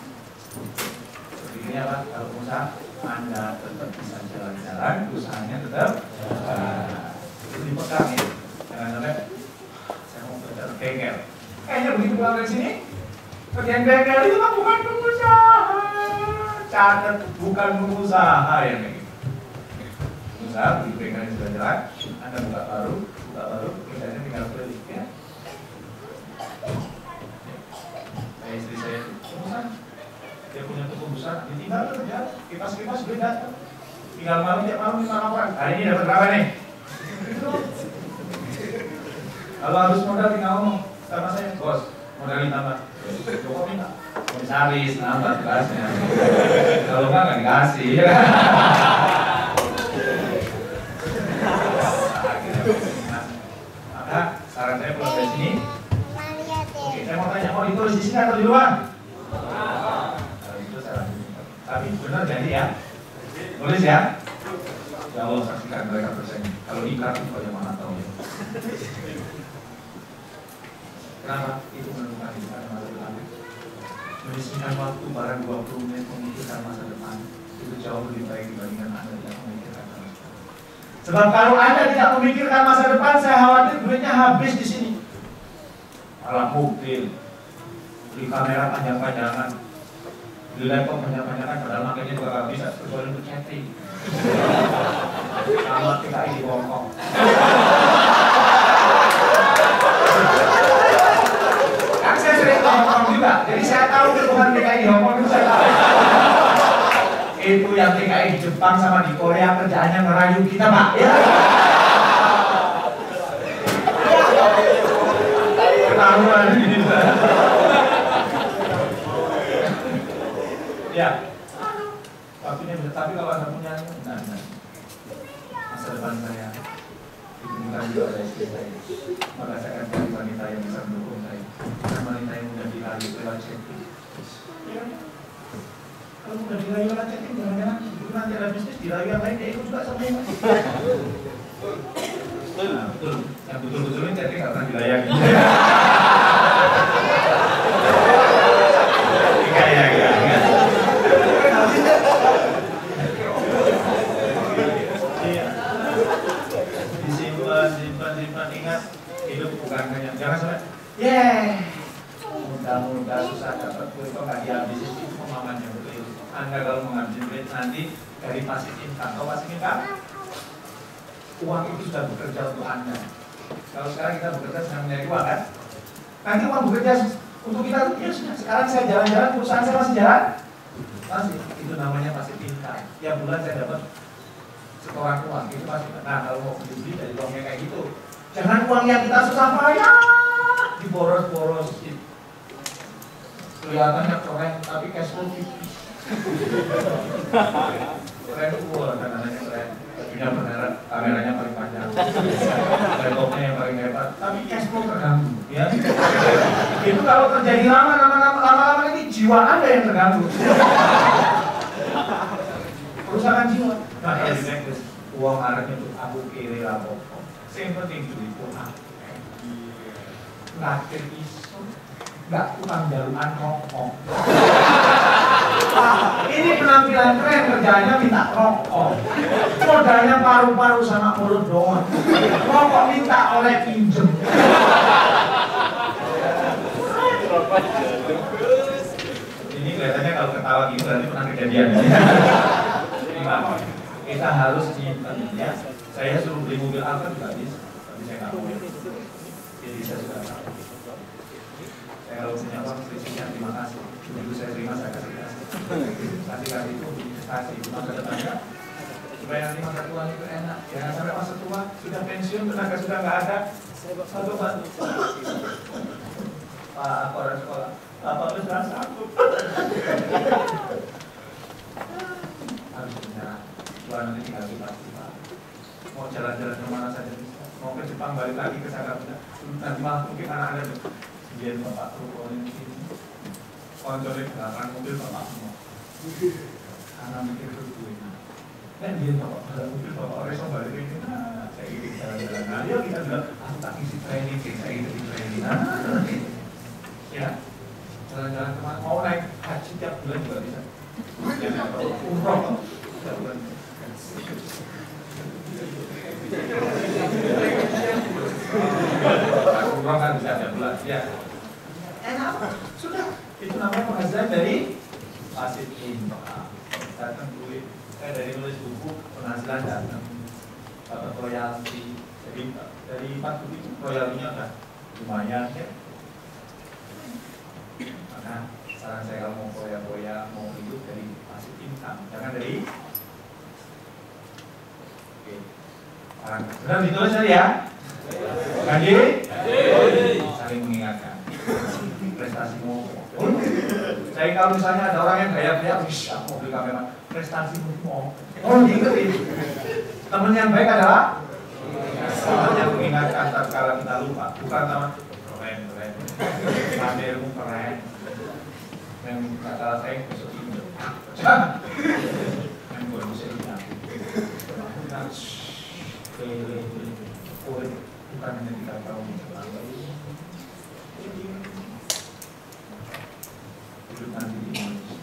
Pikirnya apa? Kalau usaha Anda tetap bisa jalan-jalan, usahanya tetap itu dipegang ya. Jangan sampai saya mau kerja bengkel. Kayaknya begitu pulang dari sini, kerjaan bengkel itu kan bukan pengusaha. catat, bukan pengusaha yang kayak gitu. Usaha beli bengkel sudah jalan, Anda buka baru, kerjanya tinggal beli ya. Kayak istri saya itu, pengusaha, dia punya toko besar, dia tinggal kerja, kipas-kipas beda, tinggal malam tiap malam 5 laporan. Hari ini dapat berapa nih? Kalau harus modal tinggal ngomong sama saya, bos, modalin tambah. Pokoknya minta, komisaris, nambah tugasnya. Kalau nggak dikasih. Maka saran saya pulang dari sini. Oke, saya mau tanya, mau ditulis di sini atau di luar? Kalau itu saran. Tapi benar jadi ya. Tulis ya. Ya Allah, saksikan mereka bersaing. Kalau ikat itu bagaimana tahu ya. Kenapa? Itu menemukan di masa depan. Menyisihkan waktu barang 20 menit memikirkan masa depan itu jauh lebih baik dibandingkan Anda tidak memikirkan masa depan. Sebab kalau Anda tidak memikirkan masa depan, saya khawatir duitnya habis di sini. Malah mobil, beli kamera panjang-panjangan, beli laptop panjang-panjangan, padahal makanya juga gak bisa kecuali untuk chatting. Sama TKI di Hongkong. Saya sering ke Hongkong juga, jadi saya tahu kebutuhan TKI di Hongkong itu saya tahu. Itu yang TKI di Jepang sama di Korea kerjaannya ngerayu kita, Pak. Ya. Ketahuan ini. Ya. Tapi kalau Anda punya, masa depan saya ditentukan juga oleh istri saya. Maka saya akan cari wanita yang bisa mendukung saya. Dan wanita yang mudah dirayu lewat chatting. Ya. Kalau mudah dirayu lewat chatting, jangan-jangan itu nanti ada bisnis dirayu yang lain, dia ikut juga sama yang lain. Nah, betul. Yang betul-betul ini chatting nggak pernah dilayani. Simpan, ingat, hidup bukan hanya, jangan sampai, mudah-mudah susah dapat duit kok nggak dihabisin, itu pemahamannya betul. Anda kalau mengambil duit nanti dari pasif income, atau pasif income, uang itu sudah bekerja untuk Anda. Kalau sekarang kita bekerja sedang mencari uang kan, nanti uang bekerja untuk kita, ya sudah, sekarang saya jalan-jalan, perusahaan saya masih jalan, masih, itu namanya pasif income. Tiap bulan saya dapat setoran uang, itu pasti. Nah, kalau mau beli dari uangnya kayak gitu, jangan uang yang kita susah payah diboros-borosin. Kelihatannya keren, tapi cash flow tipis. Keren uang, dananya keren, bajunya bermerek, kameranya paling panjang, laptopnya yang paling hebat, tapi cash flow terganggu. Ya, itu kalau terjadi lama-lama ini jiwa Anda yang terganggu. Perusahaan jiwa. Nah, uang arahnya untuk aku kiri lapor. Yang penting duit itu nakir isu, nggak tukang jaluan rokok. Ini penampilan keren, kerjanya minta rokok. Modalnya paru-paru sama mulut doang. Rokok minta oleh pinjem. Ini kelihatannya kalau ketawa gitu nanti pernah kejadian. Kita harus nyimpen ya. Saya suruh beli mobil Alfa juga bisa, tapi saya nggak mau. Jadi saya sudah tahu. Saya kalau punya uang selisihnya terima kasih. Dulu saya terima, saya kasih. Kasih itu investasi itu masa depannya supaya nanti masa tua itu enak. Jangan sampai masa tua sudah pensiun, tenaga sudah nggak ada. Satu Pak, aku orang sekolah. Bapak besar sanggup. Harus benar. Tuhan nanti tinggal kita. Mau jalan-jalan kemana saja bisa. Mau ke Jepang balik lagi ke sana bisa. Nanti malah mungkin anak Anda dia bapak rukonin sini. Konsolnya belakang mobil bapak semua. Karena mikir ke duitnya. Dan dia bapak dalam mobil bapak reso balik ini. Nah, saya ingin jalan-jalan. Nah, yuk kita bilang, aku tak isi training, saya ingin di training. Nah, ya. Jalan-jalan kemana, mau naik haji tiap bulan juga bisa. Umroh tiap bulan. Umroh kan bisa tiap bulan, ya. Enak, sudah. Itu namanya penghasilan dari pasif income. datang duit, dari nulis buku penghasilan datang, dapat royalti, jadi dari 40 itu royaltinya kan lumayan ya. Maka saran saya kalau mau foya-foya, mau hidup dari pasif income, jangan dari benar ditulis tadi ya. Gaji saling mengingatkan prestasimu. Saya kalau misalnya ada orang yang gaya-gaya, aku mau beli kamera, prestasimu mau. Diingetin. Teman yang baik adalah teman yang mengingatkan tatkala kita lupa. Bukan teman keren, pamermu keren. Yang kata saya besok ini. Jangan. Yang gue bisa bilang. Bukan hanya 3 tahun hidup nanti di Indonesia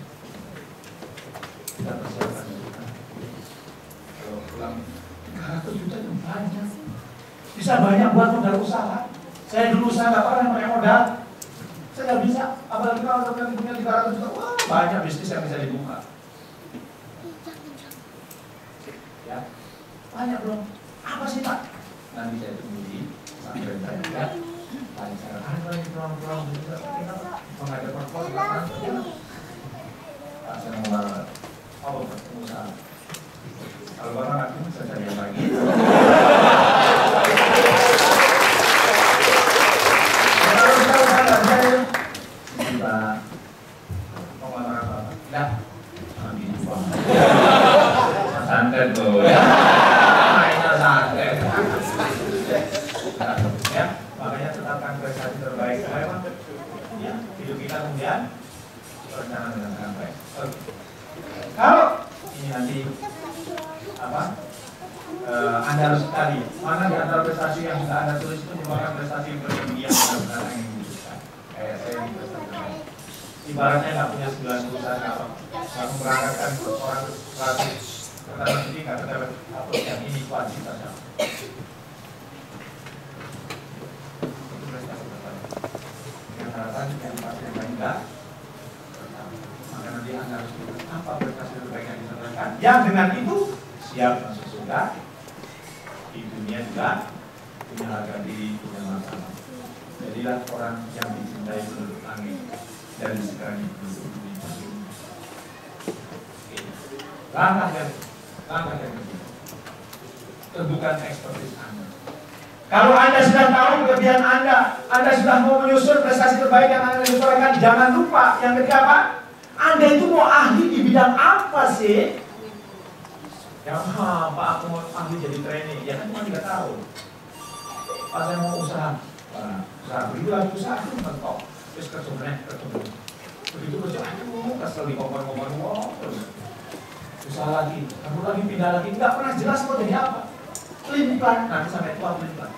kita persiapkan juga. Kalau pulang 300 juta itu banyak, bisa banyak buat modal usaha. Saya dulu nggak pernah pakai modal, saya nggak bisa, apalagi kalau nanti punya 300 juta, wah banyak bisnis yang bisa dibuka ya, banyak belum. Apa sih Pak? Nanti saya tunggu di sampai saya ya. Paling saya ada lagi pulang-pulang juga menghadap perempuan kan? Pak saya mau banget. Apa pengusaha? Kalau orang nanti saya cari yang lagi. Kalau kita usaha saya, kita ngomong apa? Dah, ambil uang. Santai tuh ya. Ya, makanya tetapkan prestasi terbaik saya, ya, hidup kita kemudian berencana dengan baik. Kalau ini nanti apa? Anda harus cari mana di antara prestasi yang sudah Anda tulis itu merupakan prestasi yang berlebihan yang benar yang dibutuhkan. Kayak saya di prestasi. Ibaratnya nggak punya 9 perusahaan apa, nggak memberangkatkan orang kreatif. Pertama ini kata apa yang ini wajib saja. Itu prestasi pertama. Yang harapan yang pasti yang enggak. Maka nanti Anda harus lihat apa prestasi terbaik yang disampaikan. Yang dengan itu siap masuk surga. Di dunia juga punya harga diri, punya masalah. Jadilah orang yang dicintai penduduk langit dan sekarang penduduk bumi. Langkah yang ketiga, tentukan ekspertis Anda. Kalau Anda sudah tahu kelebihan Anda sudah mau menyusun prestasi terbaik yang Anda usahakan, jangan lupa yang ketiga apa? Anda itu mau ahli di bidang apa sih? Ya Pak, aku mau ahli jadi training, ya kan cuma 3 tahun. Pak saya mau usaha, begitu lagi usaha itu mentok, terus kerjanya, begitu kerja, kesel di kompon-kompon, usaha lagi, kamu lagi pindah lagi, nggak pernah jelas mau jadi apa. Pelin-pelan, nanti sampai tua pelin-pelan.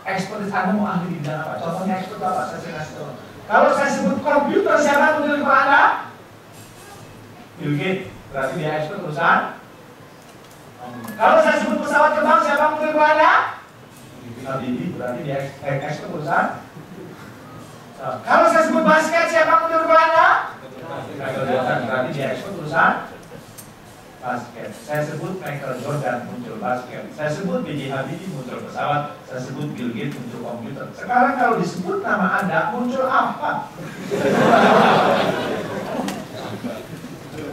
Ekspertis Anda mau ahli di bidang apa? Contohnya expert apa? Saya kasih tahu. Kalau saya sebut komputer, siapa yang menurut Anda? Bill Gates, berarti dia expert perusahaan. Kalau saya sebut pesawat terbang, siapa yang menurut Anda? Berarti dia expert perusahaan. Kalau saya sebut basket, siapa yang menurut Anda? Berarti dia expert perusahaan basket. Saya sebut Michael Jordan muncul basket. Saya sebut B.J. Habibie muncul pesawat. Saya sebut Bill Gates muncul komputer. Sekarang kalau disebut nama Anda muncul apa?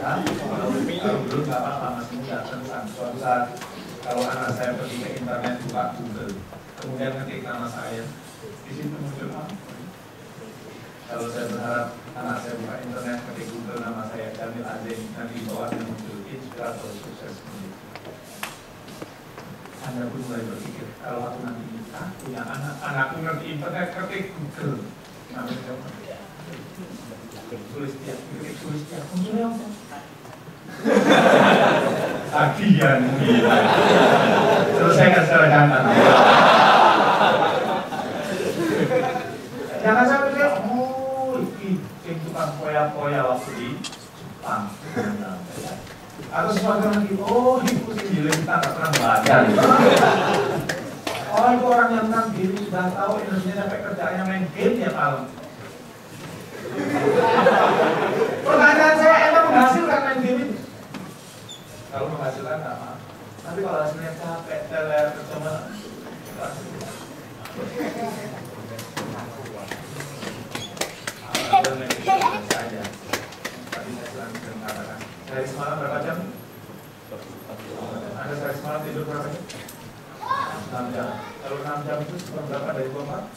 Kalau dulu nggak apa-apa masih muda tentang suatu saat kalau anak saya pergi ke internet buka Google, kemudian ketik nama saya, di situ muncul apa? Kalau saya berharap anak saya buka internet ketik Google nama saya Jamil Azim, nanti di bawahnya muncul inspirator sukses. Anda pun mulai berpikir kalau aku nanti nikah punya anakku ngerti internet ketik Google, namanya siapa? Tulis tiap munculnya apa? Tagihan gila. Selesaikan secara jantan. Jangan sampai dia, ini tukang poya-poya waktu di Jepang. Atau sesuatu lagi, itu sih di kita nggak pernah belajar. Itu orang yang menang diri sudah tahu Indonesia sampai kerjanya main game ya malam. Pertanyaan saya, emang menghasilkan main game itu? Dari semalam berapa jam? Anda dari semalam tidur berapa jam? 6 jam. Kalau 6 jam itu seperberapa dari 24?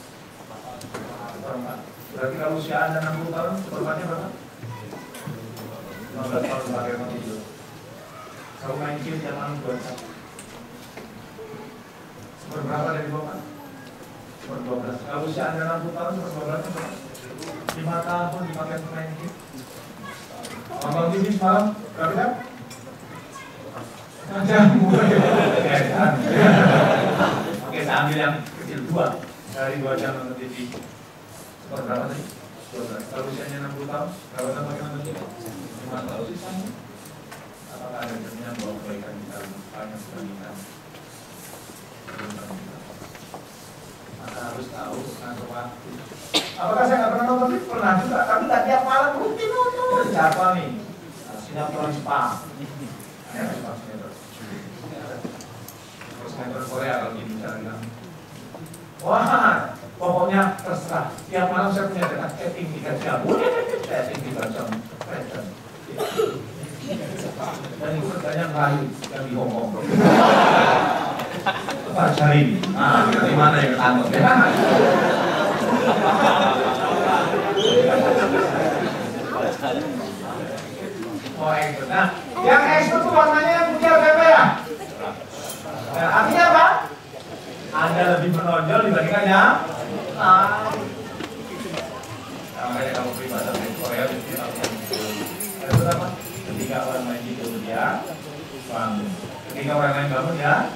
Seperempat. Berarti kalau usia Anda 60 tahun, seperempatnya berapa? 15 tahun pakai mau tidur. Kalau main game jam 6 12. Seperberapa dari 24? Seper 12. Kalau usia Anda 60 tahun, seper 12 berapa? 5 tahun dipakai main game. Nonton TV semalam berapa jam? Jam mulai. Oke, saya ambil yang kecil 2 dari 2 jam nonton TV. Seper berapa tadi? 12. Kalau usianya 60 tahun, berapa tahun pakai nonton TV? 5 tahun sisanya. Apakah ada jaminan bahwa kebaikan kita banyak dibandingkan? Maka harus tahu ngatur waktu. Apakah saya nggak pernah nonton TV? Pernah juga, tapi tak tiap malam rutin nonton. Siapa nih? Sinetron Jepang. Terus sinetron Korea kalau gini cara bilang. Wah, pokoknya terserah. Tiap malam saya punya jatah chatting 3 jam. Chatting 3 jam. Dan itu katanya Melayu yang di Hongkong. Pak Syahrini. Nah, di mana yang ketangkep ya? Oh, expert. Nah, yang expert itu warnanya yang putih atau merah? Nah, artinya apa? Anda lebih menonjol dibandingkan yang makanya kamu peribahasa di Korea itu apa? Ketika orang lain tidur dia bangun. Ketika orang lain bangun ya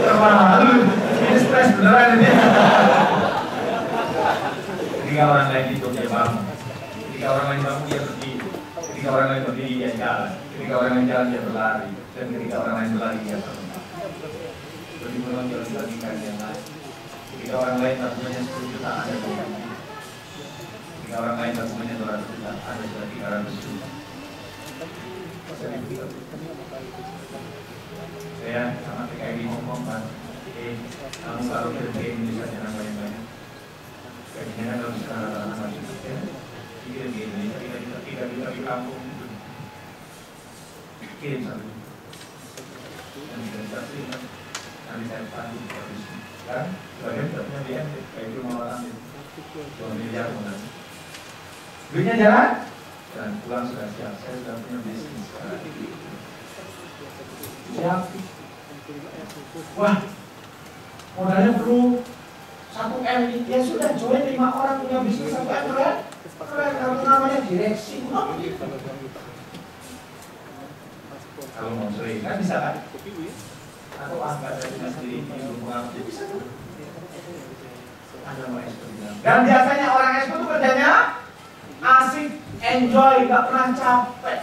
termalu. Ini stres beneran ini. Ketika orang lain tidur dia bangun. Ketika orang lain bangun dia berdiri. Ketika orang lain berdiri dia jalan. Ketika orang lain jalan dia berlari. Dan ketika orang lain berlari dia terbang. Lebih menonjol dibandingkan yang lain. Ketika orang lain tabungannya 10 juta ada 20 juta. Ketika orang lain tabungannya 200 juta ada sudah 300 juta. Saya sama TKI ngomong kan, kamu kalau ke Indonesia jangan banyak-banyak. Kayaknya kan kalau misalnya anak-anak ya, kirim ke Indonesia, tidak bisa di kampung. Kirim satu. Dan tidak bisa terima. Nanti saya pandu di sini. Kan, sebagian tidak punya BM, kayak itu mau orang itu. 2 miliar bulan. Duitnya jalan? Dan pulang sudah siap. Saya sudah punya bisnis sekarang. Siap. Wah, modalnya perlu 1 M. Ya sudah, join 5 orang punya bisnis 1 M, keren. Keren, kalau namanya direksi. Kalau mau sering, kan bisa kan? Atau angkat dari dinas sendiri, belum mengerti, bisa tuh. Ada mau ekspor. Dan biasanya orang ekspor itu kerjanya asik, enjoy, gak pernah capek.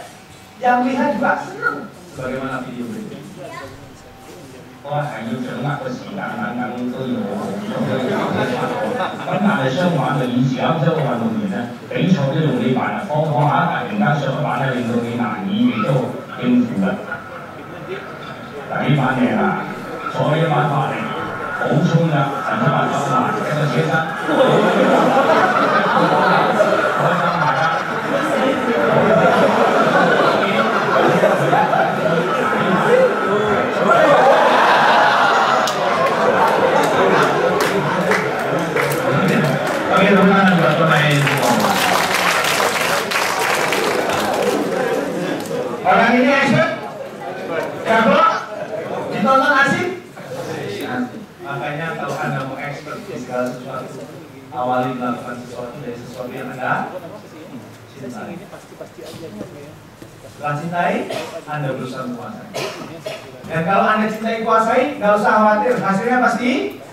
Yang lihat juga senang. Sebagaimana video berikut.
我係要掌握個時間等等都要好。咁但係相反就以前歐洲嘅運動員咧，比賽都用幾慢，放下突然間上板咧，令到你難以亦都應付嘅。第幾板嘢啦？再一板發力，好衝㗎，神出板手慢，一個車身，開心大家。
Oke, teman-teman buat pemain. Orang ini expert? Jago? Ditonton asik? Makanya kalau Anda mau expert di segala sesuatu, awali melakukan sesuatu dari sesuatu yang Anda cintai. Setelah cintai, Anda berusaha menguasai. Dan kalau Anda cintai kuasai, nggak usah khawatir, hasilnya pasti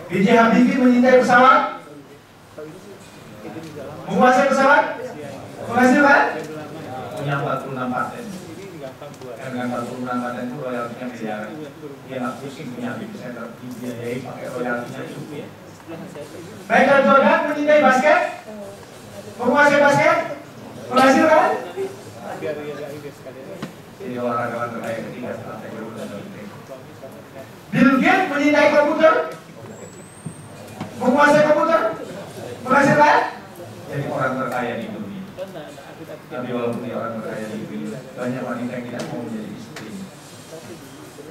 B.J. Habibie mencintai pesawat, menguasai pesawat, menghasilkan, punya 46 paten. Dan dengan 46 paten itu royaltinya miliar. Dia nggak pusing punya Habibie Center, dibiayai pakai royaltinya itu. Michael Jordan mencintai basket, menguasai basket, menghasilkan. Jadi olahraga terkaya ketiga setelah Tiger Woods dan Olimpik. Bill Gates mencintai komputer, menguasai komputer, menghasilkan, jadi orang terkaya di dunia. Tapi walaupun dia orang berkaya lebih, banyak wanita yang tidak mau menjadi istri.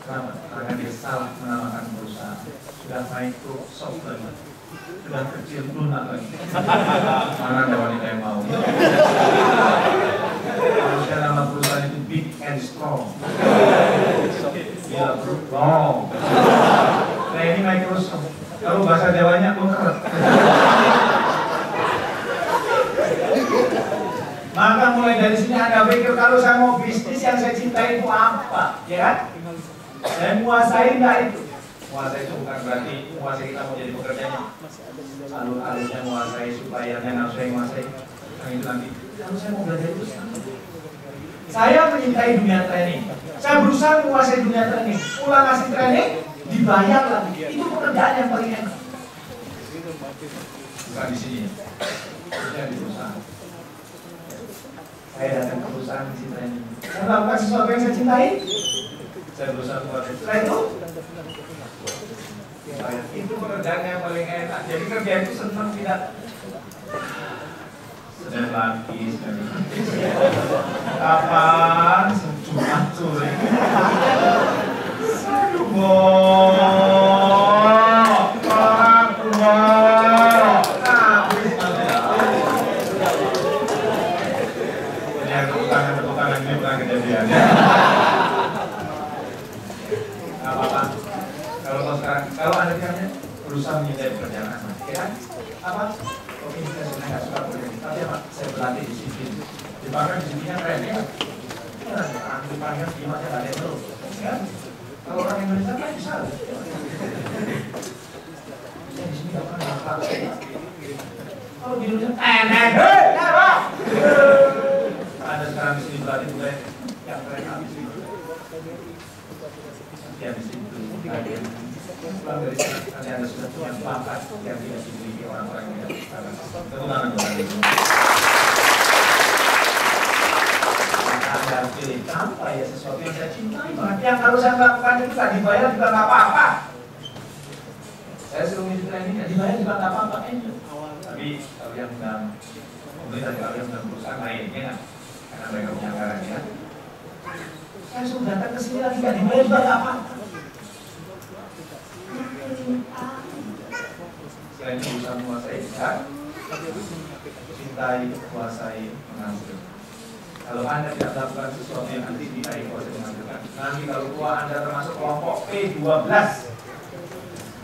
Kenapa? Karena dia salah menamakan perusahaan. Sudah Microsoft lagi, sudah kecil lunak lagi. Mana ada wanita yang mau? Harusnya nama perusahaan itu Big and Strong. Bila wrong. Nah ini Microsoft. Kalau bahasa Jawanya keret. Maka mulai dari sini Anda pikir kalau saya mau bisnis yang saya cintai itu apa, ya kan? Saya menguasai enggak itu? Menguasai itu bukan berarti menguasai kita mau jadi pekerjanya. Alur-alurnya menguasai supaya yang harus saya menguasai. Yang itu nanti. Kalau saya mau belajar itu saya menyintai dunia training. Saya berusaha menguasai dunia training. Pulang ngasih training, dibayar lagi. Itu pekerjaan yang paling enak. Bukan di sini. Itu di perusahaan. Saya datang ke perusahaan di training. Saya melakukan sesuatu yang saya cintai. Saya berusaha buat setelah itu. Itu pekerjaan yang paling enak. Jadi kerja itu senang tidak. Sedang lagi, kapan Jumat sore? Kalau Anda kira berusaha menyintai pekerjaan Anda, ya apa? Oke, saya sebenarnya nggak suka pekerjaan, tapi apa? Saya berlatih disiplin. Dipakai disiplinnya keren ya. Dipakai dimakai nggak ada terus, ya. Kalau orang Indonesia kan bisa. Saya di sini nggak pernah pakai. Kalau di Indonesia, apa? Ada sekarang di sini berlatih mulai yang keren habis itu. Ya di situ. Pulang dari sana, nanti Anda sudah punya bakat yang tidak dimiliki orang-orang yang tidak sekarang. Kemudian Anda pilih apa ya sesuatu yang saya cintai banget. Yang kalau saya melakukan itu tidak dibayar juga nggak apa-apa. Saya suruh ngisi training tidak dibayar juga nggak apa-apa. Tapi kalau yang sedang pemerintah, kalau yang sedang perusahaan lainnya kan, karena mereka punya anggaran ya. Saya suruh datang ke sini lagi tidak dibayar juga nggak apa-apa. Selain berusaha menguasai bisa, cintai, kuasai, menghasilkan. Kalau Anda tidak melakukan sesuatu yang nanti cintai, kuasai, menghasilkan, nanti kalau tua Anda termasuk kelompok P12,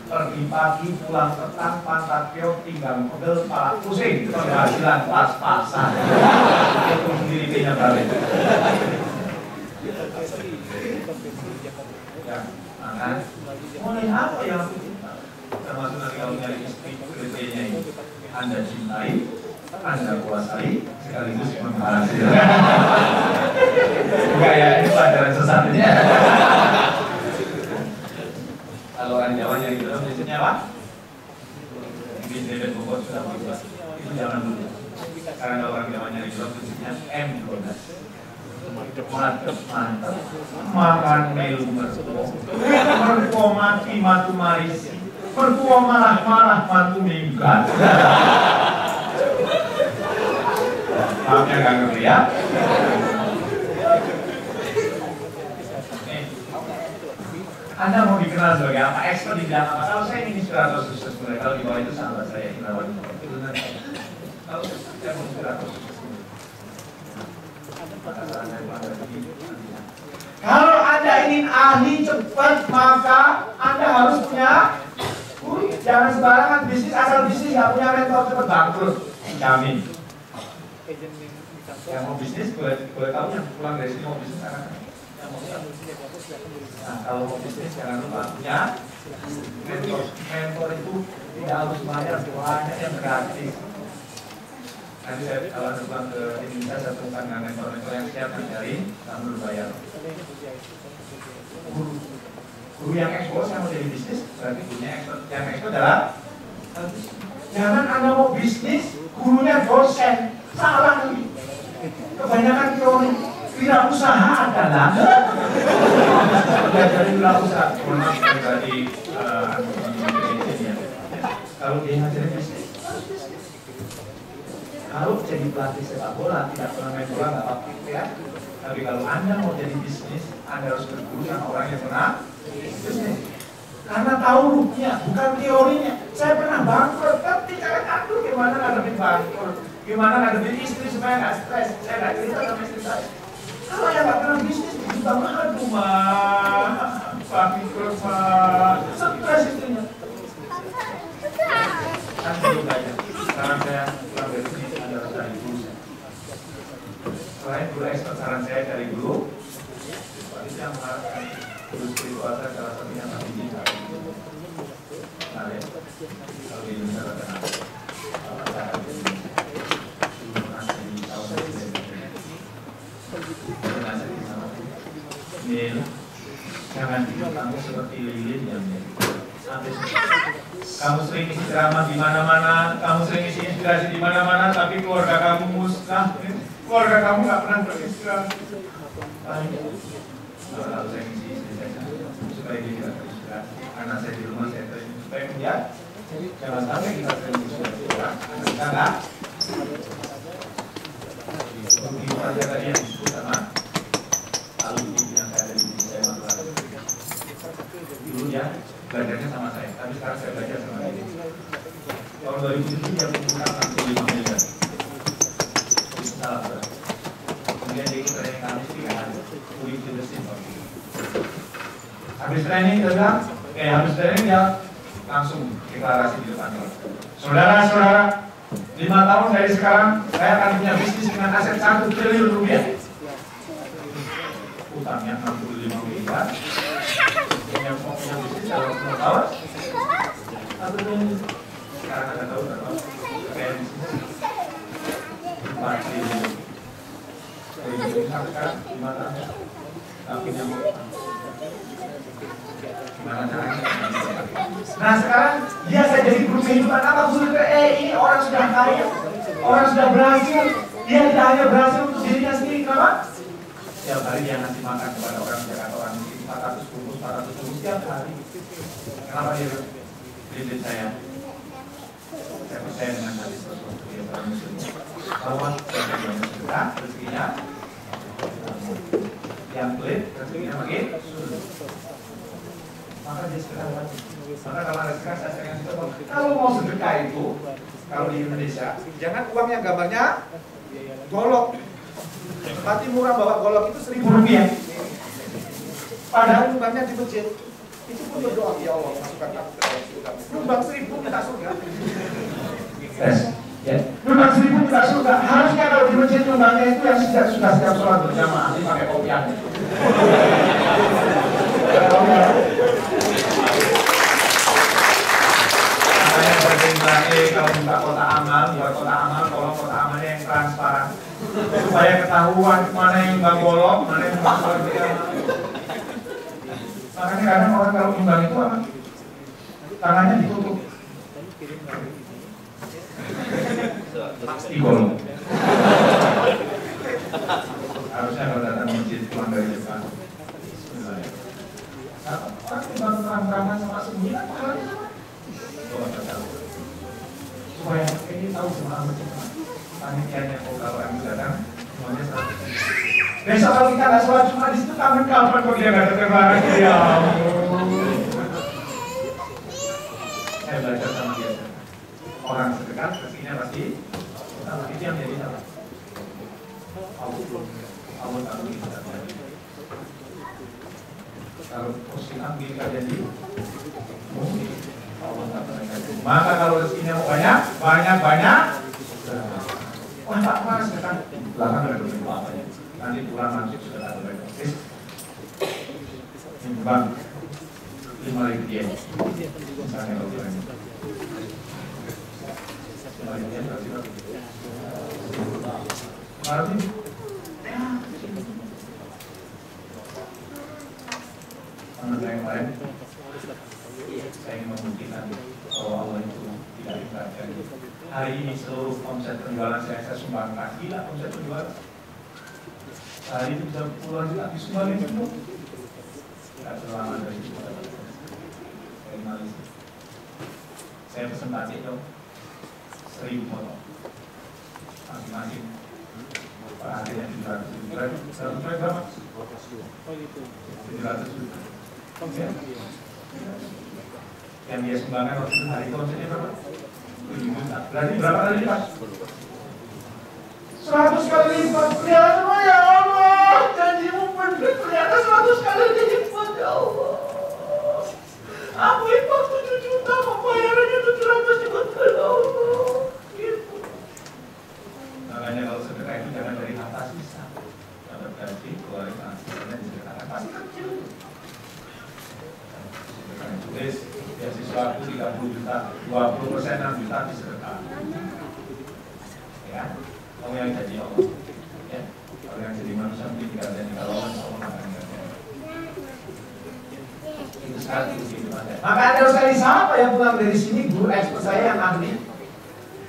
pergi pagi, pulang petang, pantat piok, tinggal pegel, kepala pusing, penghasilan pas-pasan. Itu sendiri P-nya balik. Ya, maka mulai apa yang aku cinta? Termasuk nanti kalau nyari istri, kriterianya ini Anda cintai, Anda kuasai, sekaligus menghasilkan. Enggak ya, ini pelajaran sesatnya. Kalau orang Jawa nyari jodoh biasanya apa? Di David Bogor sudah berubah. Itu jangan dulu. Karena kalau orang Jawa nyari jodoh biasanya M12. Mantep, makan melu mertua mati matu marisi, mertua marah matu minggat. Maafnya gak ngerti ya. Anda mau dikenal sebagai apa? Expert di bidang apa? Kalau saya ini inspirator sukses mulai, kalau di bawah itu sahabat saya Indrawan. Itu nanti. Kalau saya mau inspirator sukses. Kalau Anda ingin ahli cepat, maka Anda harus punya jangan sembarangan bisnis, asal bisnis nggak punya mentor cepat bangkrut, jamin. Yang mau bisnis boleh tahu yang pulang dari sini mau bisnis sekarang. Nah, kalau mau bisnis jangan lupa punya mentor. Mentor itu tidak harus bayar, banyak yang gratis. Nanti saya kalau terbang ke Indonesia, saya temukan dengan mentor-mentor yang siap ngajarin, namun berbayar. Guru yang ekspor yang mau jadi bisnis, berarti gurunya ekspor. Yang ekspor adalah jangan Anda mau bisnis, gurunya dosen, salah nih. Kebanyakan teori wirausaha adalah belajar wirausaha. Berarti kalau dia ngajarin bisnis. Kalau jadi pelatih sepak bola, tidak pernah main bola, nggak apa-apa ya. Tapi kalau Anda mau jadi bisnis, Anda harus berguru sama orang yang pernah bisnis. Karena tahu rupiah, bukan teorinya. Saya pernah bangkrut, tapi jangan aduh gimana ngadepin bangkrut, gimana ngadepin istri supaya nggak stres. Saya nggak cerita sama istri saya. Kalau yang nggak pernah bisnis, kita aduh mah, bangkrut mah, stres istrinya. Kan belum belajar. Sekarang saya pulang dari sini adalah dari guru saya. Selain guru expert, saran saya dari guru. Itu yang mengharapkan guru spiritual saya salah satunya Pak Biji. Nah ya, kalau di Indonesia ada Nil, jangan hidup kamu seperti lilin yang kamu sering isi ceramah di mana-mana, kamu sering isi inspirasi di mana-mana, tapi keluarga kamu musnah, keluarga kamu nggak pernah berinspirasi. Kalau saya isi istri saya supaya dia tidak terinspirasi, anak saya di rumah saya terinspirasi supaya dia jangan sampai kita terinspirasi orang, kita nggak. Begitu saja tadi yang disebut sama alumni yang saya ada di sini saya masalah. Dulu ya belajarnya sama saya, tapi sekarang saya belajar sama dia. Tahun 2007 dia menggunakan 65 miliar. Itu salah berat. Kemudian dia ikut training kami 3 hari. Kulit leadership. Habis training dia bilang, habis training dia langsung deklarasi di depan kita. Saudara-saudara, 5 tahun dari sekarang saya akan punya bisnis dengan aset 1 triliun rupiah. Utangnya 65 miliar. Yang mau punya bisnis dalam 10 tahun atau sekarang ada tahu nggak tahu kayak bisnis pasti sekarang gimana tapi yang gimana caranya. Nah sekarang dia saya jadi guru kehidupan apa khususnya ini orang sudah kaya, orang sudah berhasil, dia tidak hanya berhasil untuk dirinya sendiri. Kenapa? Setiap hari dia ngasih makan kepada orang Jakarta, orang miskin 400 bungkus setiap hari. Kenapa dia bibit saya percaya dengan hadis Rasulullah yang orang muslim bahwa yang sedekah rezekinya yang pelit rezekinya makin sulit. Maka dia sedekah wajib. Maka kalau ada sedekah saya sering kasih kalau mau sedekah itu kalau di Indonesia jangan uang yang gambarnya golok. Pati murah bawa golok itu 1.000 rupiah. Padahal nyumbangnya di masjid. Itu pun berdoa, ya Allah, masukkan aku ke dalam surga. Nyumbang 1.000 minta surga. Yes. Ya. Nyumbang 1.000 minta surga. Harusnya kalau di masjid nyumbangnya itu yang sudah setiap sholat berjamaah, ini pakai kopian. Makanya bercerita, kalau minta kotak amal, buat kotak amal, tolong kotak amalnya yang transparan. Supaya ketahuan mana yang nyumbang golok, mana yang nyumbang sholat. Makanya kadang orang kalau nyumbang itu apa? Tangannya ditutup. Pasti golong. Harusnya kalau datang masjid pulang dari Jepang. Orang nyumbang terang-terangan sama sembilan, pahalanya sama. Supaya ini tahu semua masjid. Panitianya kalau yang datang, semuanya sama. Besok kalau kita nggak sholat cuma di situ kangen kapan kok dia nggak datang lagi ya. Saya belajar sama dia. Orang sedekat rezekinya pasti sama itu yang jadi sama. Allah tahu kita. Kalau posisi ambil nggak jadi, mungkin Allah tak pernah. Maka kalau rezekinya banyak. Wah Pak Mas sekarang belakang ada beberapa apa ya? Nanti pulang langsung sudah ada rekomendasi. Bang, 5.000 yen. Misalnya kalau bilang 5.000 yen berarti berapa? Berarti menurut saya kemarin saya ingin membuktikan bahwa Allah itu tidak diperhatikan. Hari ini seluruh omset penjualan saya sumbangkan. Gila omset penjualan. Hari itu bisa puluhan juta disumbangin semua. Tidak terlalu dari itu. Saya pesen batik dong 1.000 potong. masing-masing. Hasilnya 700 juta. 100 proyek berapa? 700 juta. Ya. Yang dia sumbangkan waktu itu hari konsernya berapa? 7 juta. Berarti berapa kali lipat? 100 kali lipat. Ya Allah, ya Allah, janjimu benar. Ternyata 100 kali lipat, ya Allah. Aku lipat 7 juta, pembayarannya 700 juta, ya Allah. Gitu. Makanya kalau sedekah itu jangan dari harta sisa. Dapat gaji, keluarga, karena disedekahkan pasti kecil. Sedekah tulis, beasiswa aku 30 juta, 20% 6 juta disedekah. Ya, kamu yang jadi Allah. Ya, kalau yang jadi manusia mungkin dikatakan kalau Allah akan dikatakan. Itu sekali itu kehidupannya. Maka Anda harus cari siapa yang pulang dari sini, guru expert saya yang ahli.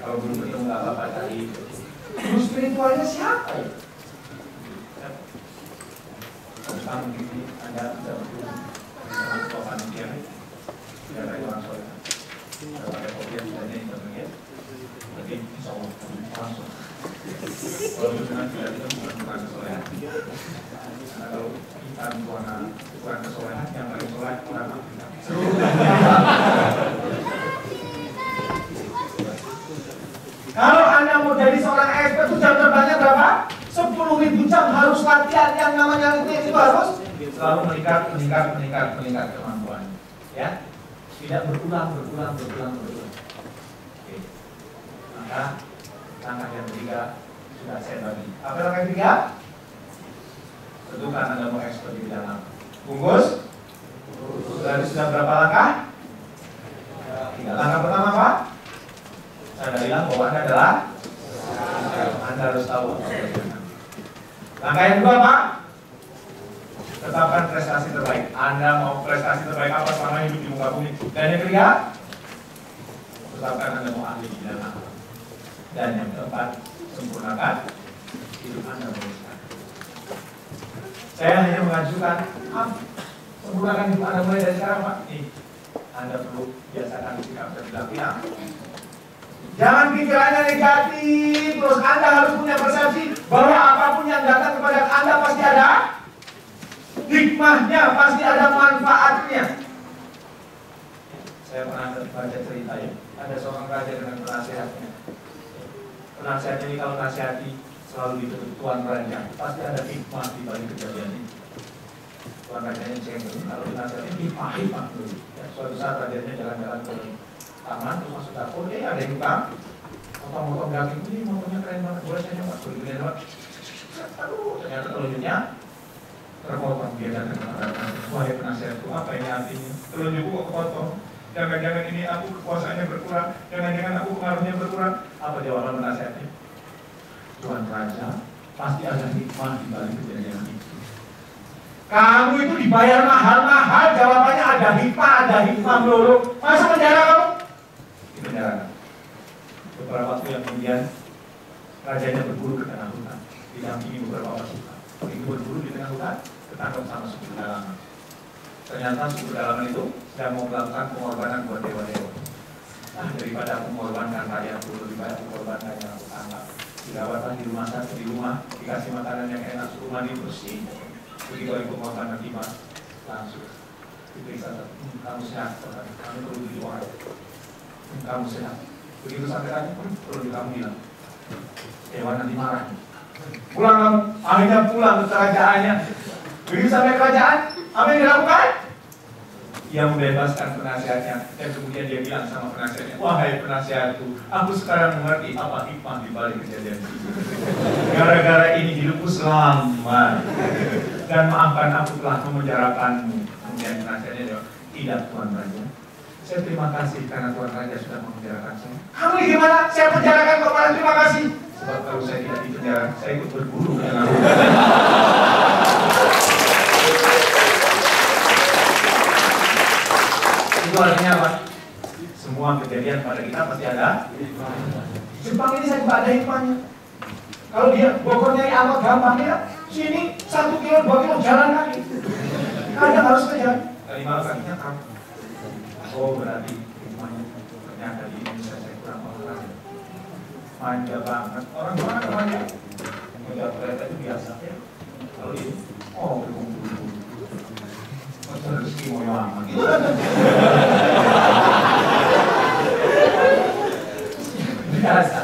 Kalau belum ketemu nggak apa-apa cari. Guru spiritualnya siapa ya? Kalau mungkin Anda bisa berguru dengan ketua panitia, tidak ada orang soleh. Kalau ada kopi yang tidaknya internet, berarti insya Allah langsung. Kalau dengan tidak itu bukan kesolehan. Karena kalau kita bukan kesolehan, yang paling soleh orang Afrika. Kalau Anda mau jadi seorang expert itu jam terbangnya berapa? 10.000 jam harus latihan yang namanya itu harus selalu meningkat kemampuan. Ya, tidak berulang. Oke. Maka langkah yang ketiga sudah saya bagi. Apa langkah yang ketiga? Tentukan Anda mau expert di bidang apa. Bungkus. Sudah berapa langkah? 3. Langkah pertama apa? Saya bilang bahwa Anda adalah Anda harus tahu apa yang. Langkah yang kedua apa? Tetapkan prestasi terbaik. Anda mau prestasi terbaik apa selama hidup di muka bumi. Dan yang ketiga, tetapkan Anda mau ahli di bidang apa. Dan yang keempat, sempurnakan hidup Anda mulai. Saya hanya mengajukan sempurnakan hidup Anda mulai dari sekarang, Pak. Nih, Anda perlu biasakan sikap dan berlaku. Jangan pikirannya negatif. Terus Anda harus punya persepsi bahwa apapun yang datang kepada Anda pasti ada hikmahnya, pasti ada manfaatnya. Saya pernah baca cerita ya, ada seorang raja dengan penasihatnya. Penasihatnya ini kalau nasihati selalu ditutup tuan raja, pasti ada hikmah di balik kejadian ini. Tuan rajanya cengeng, kalau dinasihati hikmah dulu. Ya, suatu saat rajanya jalan-jalan ke taman, terus masuk dapur, ada yang tukang potong-potong daging, ini motornya keren banget, boleh saya nyoba, boleh gede banget. Aduh, ternyata telunjuknya terpotong. Dia datang kepada wahai penasihatku, apa ini artinya? Telunjukku kok kepotong? Jangan-jangan ini aku kekuasaannya berkurang, jangan-jangan aku pengaruhnya berkurang. Apa jawaban penasihatnya? Tuan Raja, pasti ada hikmah di balik kejadian itu. Kamu itu dibayar mahal-mahal, jawabannya ada hikmah melulu. Masa penjara kamu? Di penjara. Beberapa waktu yang kemudian rajanya berburu ke tengah hutan, didampingi beberapa pasukan. Begitu berburu di tengah hutan, ketangkap sama suku pedalaman. Ternyata suku pedalaman itu sedang mau melakukan pengorbanan buat dewa-dewa. Daripada aku mengorbankan rakyatku, lebih banyak mengorbankan yang aku tangkap. Dirawatlah di rumah satu, di rumah dikasih makanan yang enak, suku mandi bersih. Begitu aku mengorbankan tiba, langsung diperiksa. Kamu sehat, kamu perlu di luar. Kamu sehat. Begitu sampai tadi pun perlu kamu bilang. Dewa nanti marah. Pulang kamu, akhirnya pulang ke kerajaannya. Begitu sampai kerajaan, apa yang dilakukan? Ia membebaskan penasihatnya. Dan kemudian dia bilang sama penasihatnya, wahai penasihatku, aku sekarang mengerti apa hikmah di balik kejadian itu. Gara-gara ini hidupku selamat. Dan maafkan aku telah memenjarakanmu. Kemudian penasihatnya jawab, tidak Tuan Raja. Saya terima kasih karena Tuan Raja sudah memenjarakan saya. Kamu ini gimana? Saya penjarakan kok malah terima kasih. Sebab kalau saya tidak dipenjara, saya ikut berburu dengan aku. Itu artinya apa? Semua kejadian pada kita pasti ada. Jepang ini saya juga ada hikmahnya. Kalau dia Bogornya amat gampang ya, sini 1 kilo 2 kilo jalan kaki. Kadang harus kejar. Dari malam kakinya kamu. Oh berarti hikmahnya ternyata di Indonesia saya kurang olahraga. manja banget. Orang manja. Manja kereta itu biasa ya. Kalau ini, oh buru-buru. Masa rezeki mau lama gitu. Biasa.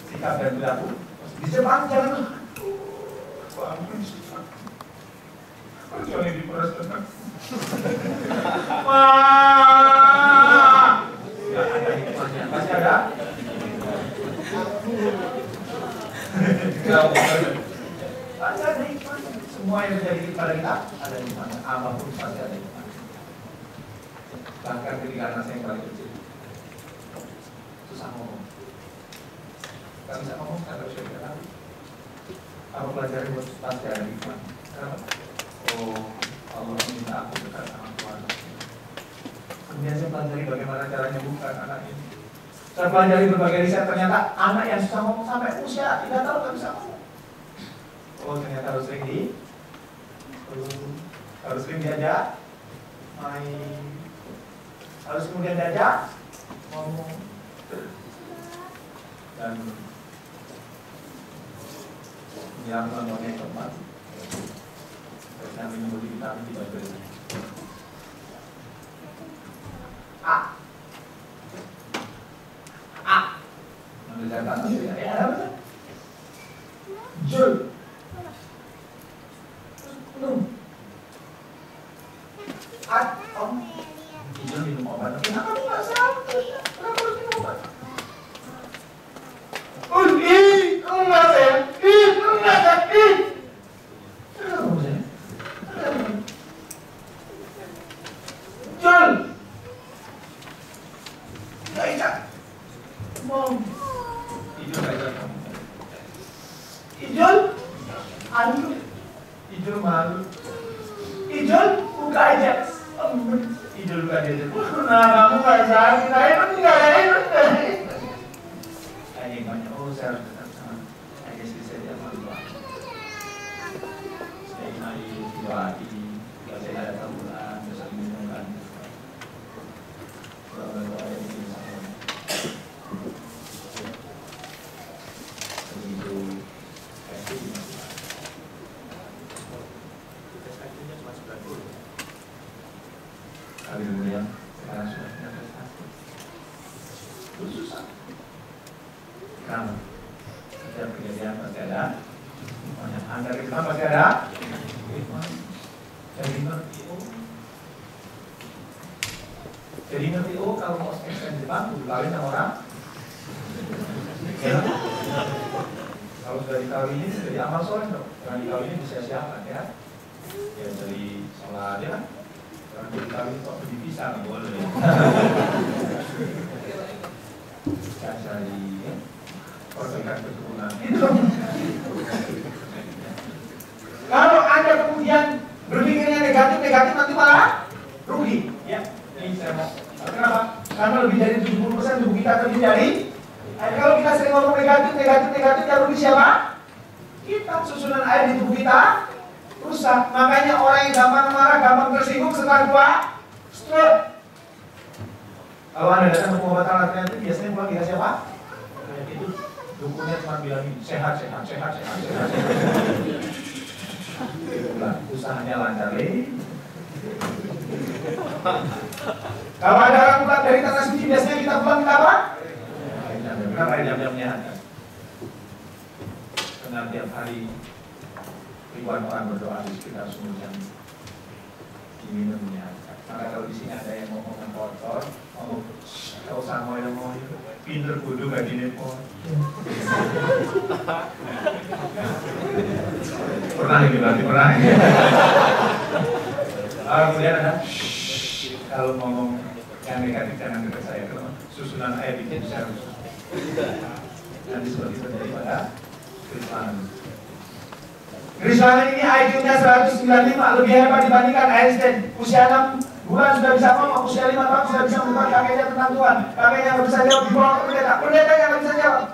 Sikap dan perilaku di Jepang jangan. Kecuali di peras tenang. Wah, nggak ada hikmahnya. Pasti ada. Pasti ada hikmahnya. Semua yang terjadi pada kita ada hikmahnya. Apapun pasti ada hikmahnya. Bahkan ketika anak saya yang paling kecil susah ngomong. Gak bisa ngomong, gak bisa bicara. Apa pelajaran buat pasti ada hikmah. Kenapa? Oh, Allah minta aku dekat sama Tuhan. Kemudian saya pelajari bagaimana caranya bukan anak ini. Saya pelajari berbagai riset, ternyata anak yang susah ngomong sampai usia 3 tahun gak bisa ngomong. Oh, ternyata harus sering diajak main, harus kemudian diajak ngomong, dan yang yang keempat yang minum vitamin tidak boleh. Mengerjakan apa ya? Ada apa? Jul. Jul minum obat. Kenapa nggak sampai? Kenapa harus minum obat? Enggak saya. Enggak saya. Jul. Nggak bisa. Mom. Ijul nggak bisa. Ijul. Aduh. Ijul malu. Ijul buka aja. Ijul buka aja. Nah, kamu nggak sakit. Saya enggak. Ayahnya, oh saya harus dekat sama ayah istri saya dia malu banget. Saya ingin diwati. Kalau saya ada taburan, bisa diminumkan. Kalau ayah ini sama. Begitu kasih di masjid. Prestasinya cuma 90. Kali kemudian sekarang sudah punya prestasi. Itu susah. Karena setiap kejadian pasti ada. Anda kita pasti ada. Jadi ngerti kalau mau ekspand Jepang, kudu kawin sama orang. Ya. Kalau sudah dikawinin, jadi amal soleh dong. Jangan dikawinin disia-siakan ya. Ya dari sholat ya kan. Jangan dikawin kok dipisah nggak boleh. Cari persoalan keturunan. Kalau Anda kemudian berpikirnya negatif nanti malah rugi. Ya. Ini saya mau. Kenapa? Karena lebih dari 70% tubuh kita terdiri dari. Kalau kita sering ngomong negatif, yang rugi siapa? Kita. Susunan air di tubuh kita rusak. Makanya orang yang gampang marah, gampang tersinggung setelah tua stroke. Kalau Anda datang ke pengobatan alternatif, biasanya pulang dikasih siapa? Itu dukunnya cuma bilang sehat. Pulang, usahanya lancar Kalau ada orang pulang dari tanah suci, biasanya kita pulang minta apa? Kenapa jam-jamnya ada? Karena tiap hari ribuan orang berdoa di sekitar sumur jam diminumnya. Maka kalau di sini ada yang ngomong kotor, ngomong kau sama yang mau pinter kudu gak dinepon. Pernah ini berarti pernah. Kemudian ada kalau ngomong yang negatif jangan dekat saya. Kalau susunan air bikin bisa rusuh. Nanti seperti terjadi pada Krisman. Krisman ini IQ-nya 195, lebih hebat dibandingkan Einstein. Usia 6 bulan sudah bisa ngomong, usia 5 tahun sudah bisa mengubah kakeknya tentang Tuhan. Kakeknya nggak bisa jawab, dibawa ke pendeta yang nggak bisa jawab.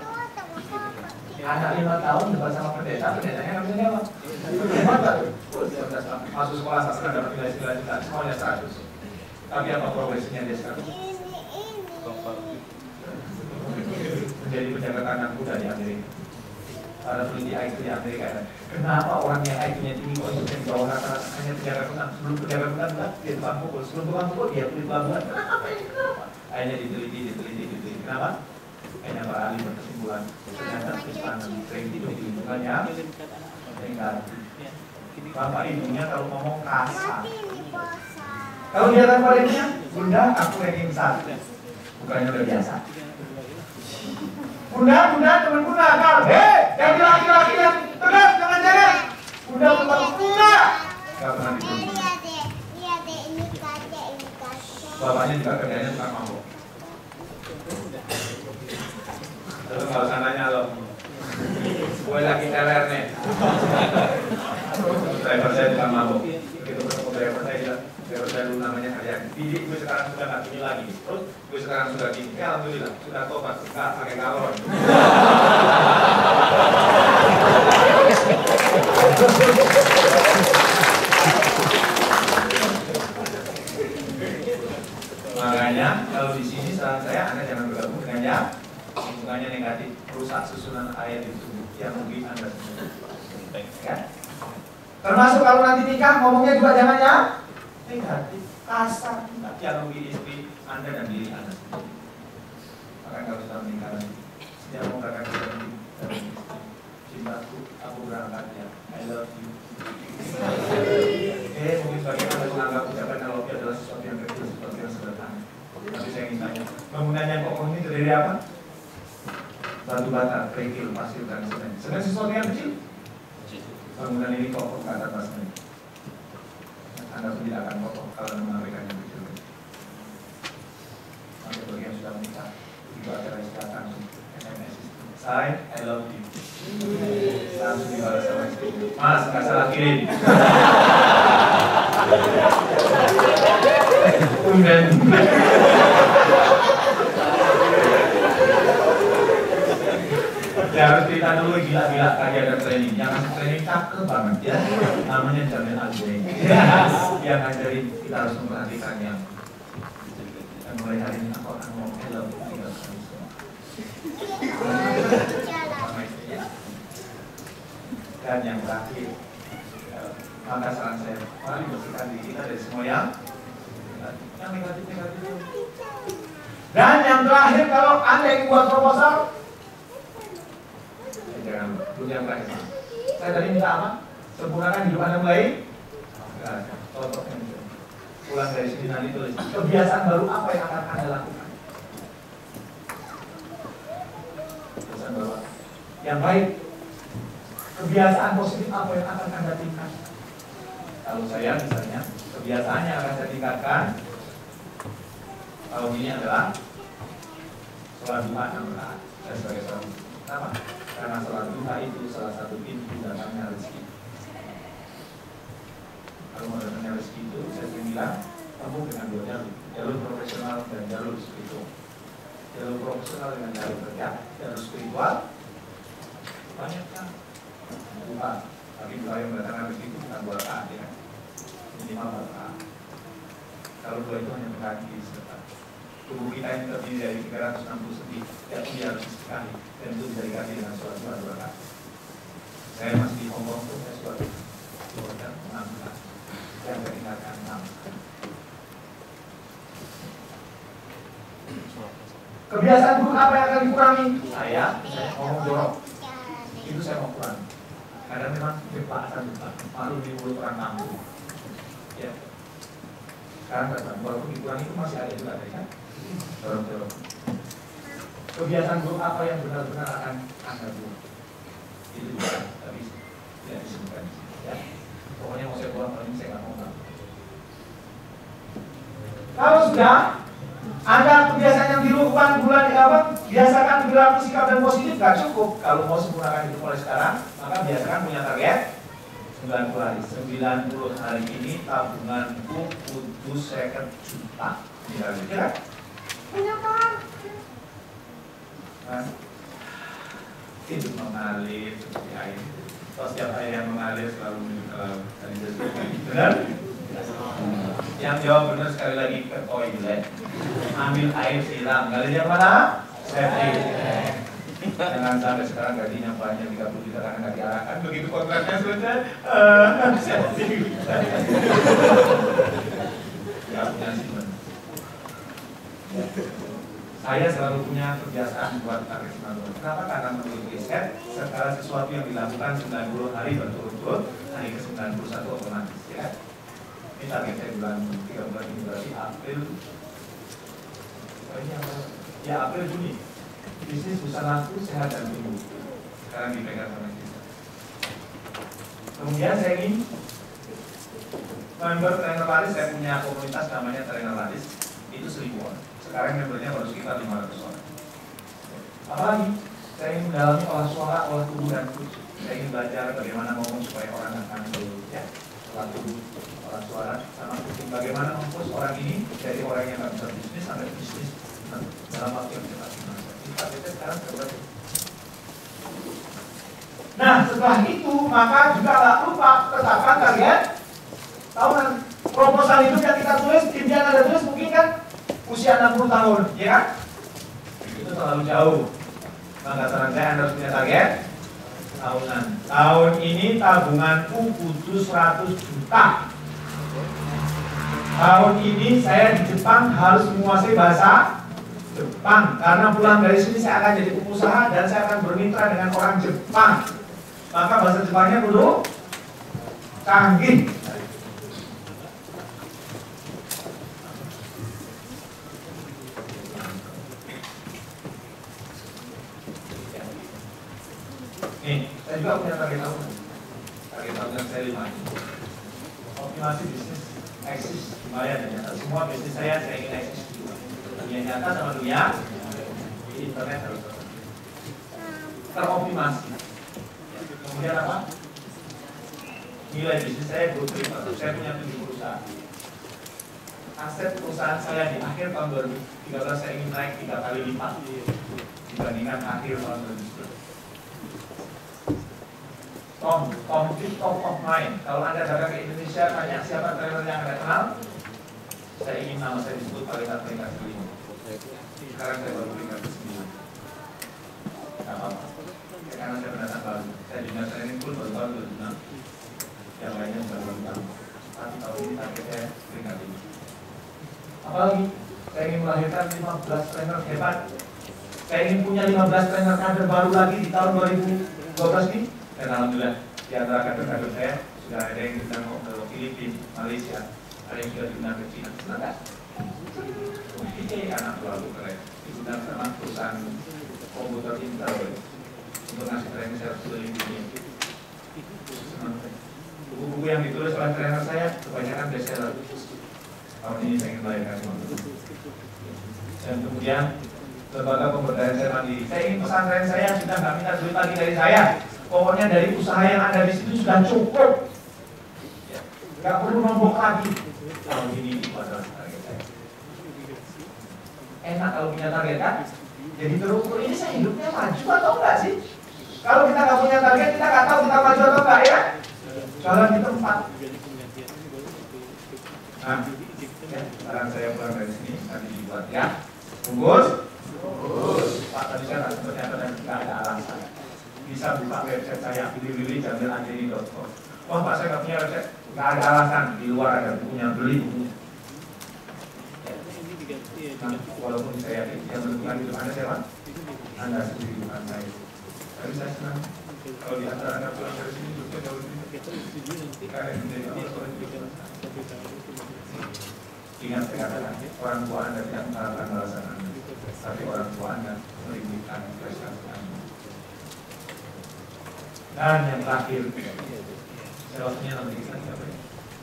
Anak 5 tahun debat sama pendetanya nggak bisa jawab. Masuk sekolah sastra dapat nilai 9 juta, semuanya 100. Tapi apa progresinya dia sekarang? jadi penjaga kandang kuda di Amerika. Para peneliti IQ di Amerika. Kenapa orang yang IQ-nya tinggi kok hidupnya di bawah rata-rata hanya penjaga kandang? Sebelum penjaga kandang dia tukang pukul, sebelum tukang pukul dia beli pelabuhan. Kenapa ini? Kenapa? Akhirnya diteliti. Kenapa? Akhirnya para ahli berkesimpulan ternyata kita sering hidup di lingkungannya negatif. Bapak ibunya kalau ngomong kasar. Kalau dia tanpa ibunya, bunda aku ranking 1. Bukannya udah biasa. Bunda, teman bunda akal. Jadi laki-laki yang tegas jangan jalan. Bunda bukan bunda. Gak pernah dituntut.
Ini kaca.
Bapaknya juga kerjanya tukang mabuk. Terus kalau sananya lo, gue lagi teler nih. Driver saya tukang mabuk. Begitu ketemu driver saya bilang, driver saya dulu namanya Haryadi. Bidik gue sekarang sudah nggak gini lagi. Terus gue sekarang sudah gini. Ya alhamdulillah sudah tobat, nggak pakai galon. Makanya kalau di sini saran saya Anda jangan bergabung dengan hubungannya negatif, merusak susunan air di tubuh yang rugi Anda sendiri. Ya? Termasuk kalau nanti nikah ngomongnya juga jangan ya negatif, kasar, yang rugi istri Anda dan diri Anda sendiri. Maka kalau sudah menikah nanti, setiap mau kakak kita dan cintaku, aku berangkat ya, I love you. Mungkin sebagian Anda menganggap ucapan I love you adalah sesuatu yang kecil, sesuatu yang sederhana. Tapi saya ingin tanya, bangunan yang kokoh ini terdiri apa? Batu bata, kerikil, pasir, dan semen. Semen sesuatu yang kecil. Bangunan ini kokoh ke atas basement. Anda pun tidak akan kokoh kalau mengabaikan yang kecil. Sampai bagi yang sudah menikah, itu acara istirahat SMS. Say, I love you. Langsung dibalas sama istri. Mas, nggak salah kirim. Tumben. Ya harus cerita dulu gila-gila tadi ada training. Yang ngasih training cakep banget ya. Namanya Jamil Azmi. Yang ngajarin kita harus memperhatikan yang mulai hari ini aku akan mau hello tinggal sekali semua. Sama istrinya. Dan yang terakhir, maka saran saya mari bersihkan diri kita dari semua yang negatif. Dan yang terakhir, kalau Anda yang buat proposal, jangan dulu yang terakhir. Saya tadi minta apa? Sempurnakan hidup Anda mulai. Contohnya pulang dari sini nanti tulis kebiasaan baru apa yang akan Anda lakukan. Kebiasaan baru apa? Yang baik. Kebiasaan positif apa yang akan Anda tingkatkan? Kalau saya misalnya, kebiasaan yang akan saya tingkatkan tahun ini adalah sholat duha 6 rakaat. Saya sebagai seorang muslim. Kenapa? Karena sholat duha itu salah satu pintu datangnya rezeki. Kalau mau datangnya rezeki itu, saya sering bilang, tempuh dengan dua jalur, jalur profesional dan jalur spiritual. Jalur profesional dengan jalur kerja, jalur spiritual banyak kan? Duha, tapi duha yang datangnya rezeki itu bukan 2 rakaat ya, minimal 4 rakaat. Kalau dua itu hanya berkaki sebentar. Tubuh kita ini terdiri dari 360 sendi, ya dia harus sekali, dan itu bisa dikasih dengan sholat duha 2 rakaat. Saya masih di Hongkong tuh, saya sholat duha dan 6 rakaat. Saya mengingatkan 6. Kebiasaan buruk apa yang akan dikurangi? Saya ngomong jorok, itu saya mau kurangi. Karena memang kepakatan malu di mulut orang kampung. Ya. Sekarang walaupun dikurangi itu masih ada juga kan? Jorok-jorok. Kebiasaan buruk apa yang benar-benar akan Anda buat? Itu juga tapi tidak disebutkan. Ya. Pokoknya mau saya buang ini saya nggak mau tahu. Kalau sudah ada kebiasaan yang dilakukan bulan biasakan perilaku sikap dan positif gak cukup. Kalau mau sempurnakan itu mulai sekarang, maka biasakan punya target 90 hari. 90 hari ini tabunganku kudu 50 juta. Kira-kira kenapa? Itu mengalir seperti air. Kalau setiap air yang mengalir selalu dari benar? Yang jawab benar sekali lagi ke toilet, ambil air siram. Galirnya mana? Septic. Jangan sampai sekarang gajinya banyak 30 juta karena nggak diarahkan. Begitu kontraknya selesai, nggak punya sistem. Saya selalu punya kebiasaan buat target 90. Kenapa? Karena menurut riset, segala sesuatu yang dilakukan 90 hari berturut-turut, hari ke-91 otomatis, ya. Ini target saya bulan 3 bulan ini berarti April. Ya April Juni. Bisnis busanaku sehat dan tumbuh. Sekarang dipegang sama kita. Kemudian saya ingin member trainer laris, saya punya komunitas namanya trainer laris, itu 1000 orang. Sekarang membernya baru sekitar 500 orang. Apalagi saya ingin mendalami olah suara, olah tubuh dan khusus. Saya ingin belajar bagaimana ngomong supaya orang akan ya, olah tubuh, olah suara, sama khusus. Bagaimana mempush orang ini dari orang yang nggak bisa bisnis sampai bisnis dalam waktu yang cepat. Kita sekarang terbaik. Nah, setelah itu maka juga tak lupa tetapkan target tahunan. Proposal hidup yang kita tulis, impian Anda tulis mungkin kan usia 60 tahun, ya kan? Itu terlalu jauh. Maka saran saya Anda harus punya target tahunan. Tahun ini tabunganku butuh 100 juta. Tahun ini saya di Jepang harus menguasai bahasa Jepang, karena pulang dari sini saya akan jadi pengusaha dan saya akan bermitra dengan orang Jepang. Maka bahasa Jepangnya kudu canggih. Nih, saya juga punya target tahunan. Target tahunan saya 5 ini. Optimasi bisnis eksis lumayan ya. Semua bisnis saya ingin eksis juga. Dunia nyata sama dunia di internet harus teroptimasi. Kemudian apa? Nilai bisnis saya 25. Saya punya 7 perusahaan. Aset perusahaan saya di akhir tahun 2013 saya ingin naik 3 kali lipat dibandingkan akhir tahun 2011. Top of mind. Kalau Anda datang ke Indonesia tanya siapa trainer yang Anda kenal, saya ingin nama saya disebut peringkat kelima. Sekarang saya baru peringkat ke-9. Gak apa-apa. Karena saya pendatang baru. Saya juga training pun baru tahun 2006. Yang lainnya sudah baru tahun. Tapi tahun ini target saya peringkat 5. Apalagi saya ingin melahirkan 15 trainer hebat. Saya ingin punya 15 trainer kader baru lagi di tahun 2012 ini. Dan alhamdulillah di antara kader-kader saya sudah ada yang sedang ke Filipina, Malaysia, ada yang sudah diundang ke China. Senang gak? Ini anak terlalu keren. Diundang sama perusahaan komputer Intel untuk ngasih training saya keliling dunia. Buku-buku yang ditulis oleh trainer saya kebanyakan bestseller. Tahun ini saya ingin melahirkan semua. Dan kemudian lembaga pemberdayaan saya mandiri. Saya ingin pesantren saya sudah nggak minta duit lagi dari saya. Pokoknya dari usaha yang ada di situ sudah cukup. Nggak perlu nombok lagi. Tahun ini itu adalah target saya. Enak kalau punya target kan? Jadi terukur ini saya hidupnya maju atau enggak sih? Kalau kita nggak punya target, kita nggak tahu kita maju atau enggak ya? Jalan di tempat. Nah, ya, sekarang saya pulang dari sini, nanti dibuat ya. Bungkus? Bungkus. Pak tadi saya nggak seperti apa dan nggak ada alasan. Bisa buka website saya, pilih-pilih.jamil.com. Wah Pak, saya nggak punya website. Nggak ada alasan, di luar ada bukunya, beli bukunya. Nah, walaupun saya yang menentukan hidup Anda siapa? Anda sendiri, bukan saya. Tapi saya senang kalau di antara Anda pulang dari sini juga jauh lebih karena menjadi orang tua. Ingat saya katakan, orang tua Anda tidak mengharapkan balasan Anda, tapi orang tua Anda merindukan prestasi Anda. Dan yang terakhir, saya waktunya nomor 3 lagi apa ya?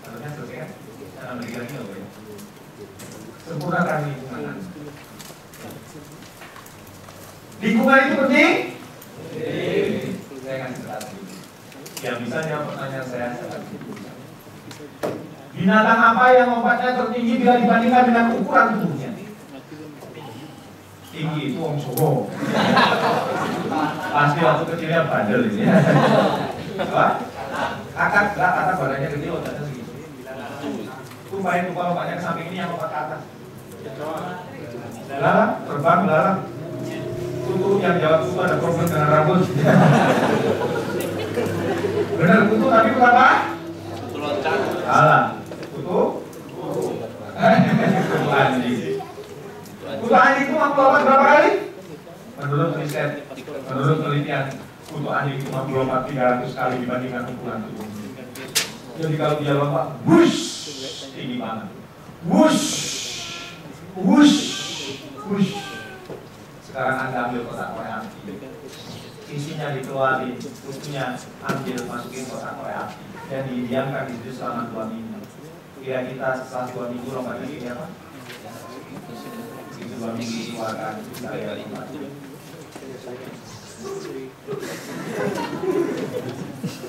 Harusnya selesai kan? Nomor 3 lagi apa ya? Sempurnakan lingkungan Anda. Lingkungan itu penting? Saya kasih satu. Yang bisa jawab pertanyaan saya satu. Binatang apa yang lompatnya tertinggi bila dibandingkan dengan ukuran tubuhnya? Tinggi itu Wong Solo. Pasti waktu kecilnya bandel ini. Apa? Kakak badannya gede, otaknya segitu. Tumpahin tumpah lompatnya ke samping ini yang lompat ke atas. Lalang, terbang, lalang. Kutu yang jawab kutu ada problem dengan rambut. Benar kutu tapi kutu apa?
Kutu loncat.
Salah. Kutu? Kutu anjing. Kutu anjing itu mampu lompat berapa kali? Menurut riset, menurut penelitian, kutu anjing itu mampu lompat 300 kali dibandingkan ukuran tubuh. Jadi kalau dia lompat, wush, tinggi banget. Wush, wush, wush. Sekarang Anda ambil kotak korek api, isinya dikeluarin, kutunya ambil masukin kotak korek api dan didiamkan di situ selama 2 minggu. Kira kita setelah 2 minggu lompatnya gini apa? Itu 2 minggu keluarkan saya lompat.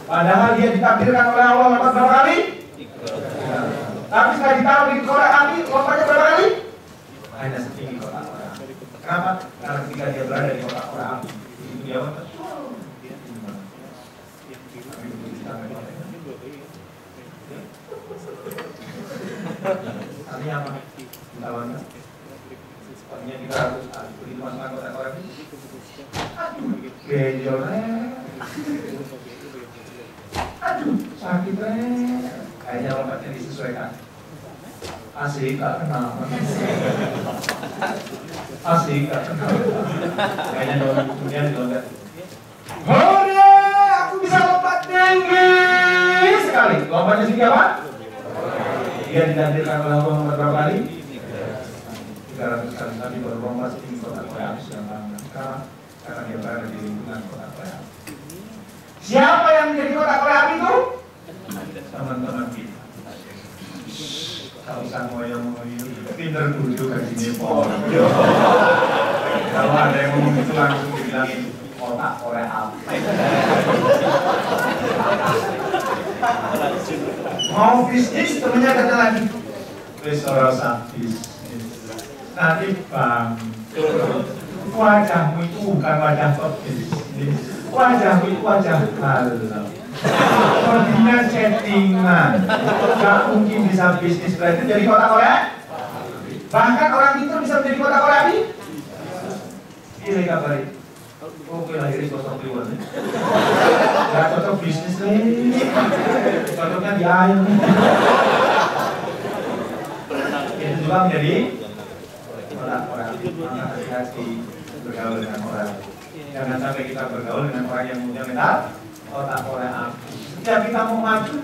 Padahal dia ditakdirkan oleh Allah lompat berapa kali? 3. Tapi setelah ditaruh di korek api, lompatnya berapa kali? Hanya setinggi kotak korek api. Kenapa? Karena ketika dia berada di kotak korek api, itu dia lompat. Artinya apa? Lawannya? Artinya kita harus begitu masukkan kotak korek api. Aduh, genjolnya. Aduh, sakit kayaknya lompatnya disesuaikan. Asik, gak kenal. Asik, gak kenal. Kayaknya kemudian diloncat. Hore, aku bisa lompat tinggi sekali. Lompatnya tinggi apa? Dia digantikan oleh Allah nomor berapa kali? 300 kali. Tapi baru lompat setinggi kotak korek api sedang bangun. Karena dia berada di lingkungan kotak korek api. Siapa yang menjadi kotak korek api itu? Teman-teman kita. Kalau usah ngoyo-ngoyo, pinter dulu ke sini pojok. Kalau ada yang ngomong itu langsung dibilangin kotak korek api. Mau bisnis, temennya kata lagi. Wis ora usah bisnis. Nanti bang, wajahmu itu bukan wajah pebisnis. Wajahmu itu wajah halal. Sepertinya settingan. Gak mungkin bisa bisnis itu jadi kotak korek. Bahkan orang itu bisa menjadi kotak korek api. Ini kabar. Oke lah ini cocok dibuat. Gak cocok bisnis nih. Cocoknya di air. Itu juga menjadi kotak korek api. Maka hati-hati bergaul dengan orang. Jangan sampai kita bergaul dengan orang yang punya mental kotak korek api. Setiap kita mau maju,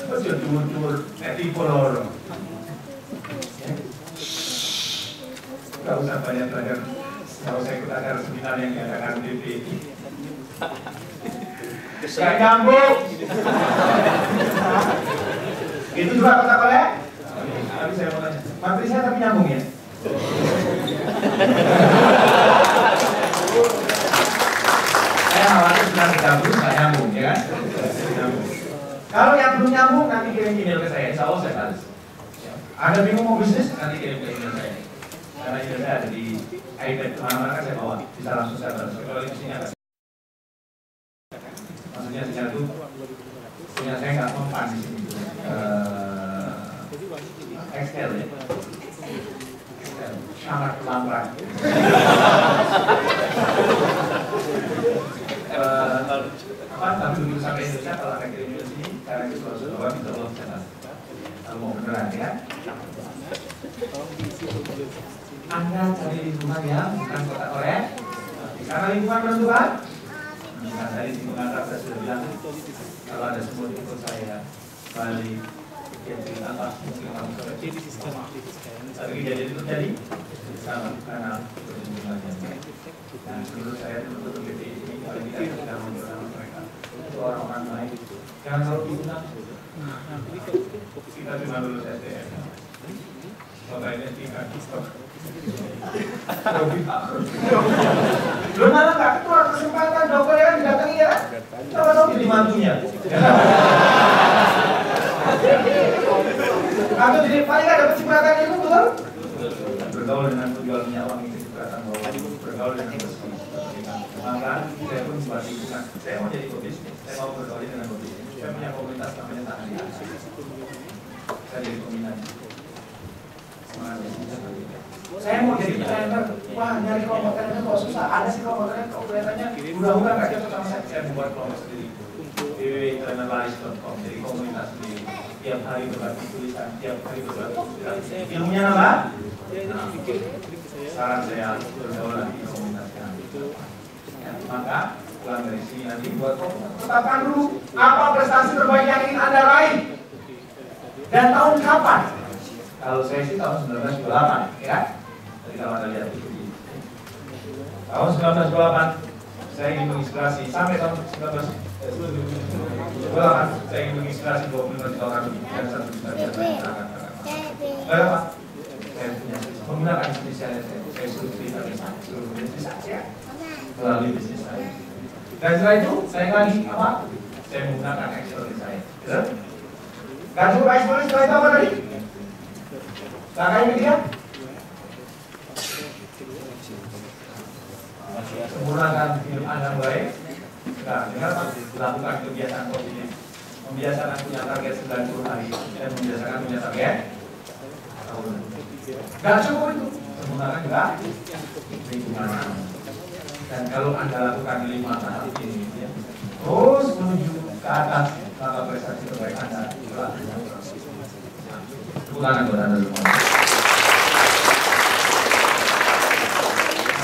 betul dur-dur, netipo loro. Gak usah banyak belajar, gak usah ikut acara seminar yang diadakan DPI. Gak nyambung. Itu juga kotak korek. Tapi saya mau tanya, materi saya tapi nyambung ya? Saya khawatir sudah tergabung, nggak nyambung, ya kan? Kalau yang belum nyambung, nanti kirim email ke saya, insya Allah saya balas. Ada bingung mau bisnis, nanti kirim ke email saya. Karena email saya ada di iPad, kemana-mana kan saya bawa, bisa langsung saya balas. Kalau di sini ada. Maksudnya saya itu, punya saya nggak mempan di sini. Excel ya. Excel, sangat lambat. Tapi begitu sampai Indonesia kalau akan kirim ke sini, karena itu harus bawa bisa belum channel. Kalau mau beneran ya. Anda cari lingkungan yang bukan kotak korek. Karena lingkungan menentukan. Nah, tadi lingkungan saya sudah bilang kalau ada semut ikut saya balik yang cerita apa mungkin kamu sudah tapi kejadian itu terjadi sama karena lingkungannya. Nah, menurut saya untuk BPI ini kalau kita tidak memperkenalkan mereka itu orang-orang baik. Jangan kalau diundang kita cuma lulus STM. Bapak identikan belum malah nggak keluar kesempatan dokter yang didatangi ya. Coba dong jadi mantunya. Atau jadi paling nggak dapat cipratan ilmu betul? Bergaul dengan penjual minyak wangi cipratan bawah. Bergaul dengan bersih. Maka saya pun buat lingkungan. Saya mau jadi pebisnis. Saya mau bergaul dengan pebisnis. Saya punya komunitas namanya Tahan Dia. Saya jadi peminat. Saya mau jadi trainer. Wah, nyari kelompok tandanya kok susah. Ada sih kelompok tandanya kok kelihatannya udah nggak cocok sama saya membuat kelompok sendiri. www.trendanalysis.com, jadi komunitas sendiri. Tiap hari berbagi tulisan, tiap hari berbagi inspirasi. Ilmunya apa? Nah, saran saya bergaul di komunitas yang ya, maka pulang dari sini nanti buat komunitas. Tetapkan dulu apa prestasi terbaik yang ingin Anda raih dan tahun kapan. Kalau saya sih tahun 1928, ya. Jadi kalau Anda lihat itu tahun 1928 saya ingin menginspirasi sampai tahun 1928 saya ingin menginspirasi 25 juta orang dan 1 juta masyarakat. Berapa? Saya punya menggunakan bisnis saya suruh cerita seluruh bisnis saya melalui bisnis saya. Dan setelah itu saya lagi apa? Saya menggunakan eksperimen saya. Gak cukup eksperimen setelah itu apa tadi? Langkah yang ketiga? Sempurnakan hidup Anda baik. Nah, dengar Pak, lakukan kebiasaan positif. Membiasakan punya target 90 hari dan membiasakan punya target tahun. Gak cukup itu, sempurnakan juga lingkungan. Dan kalau Anda lakukan 5 tahap ini, ya, terus menuju ke atas, maka prestasi terbaik Anda telah tercapai. Sempurnakan buat Anda semua.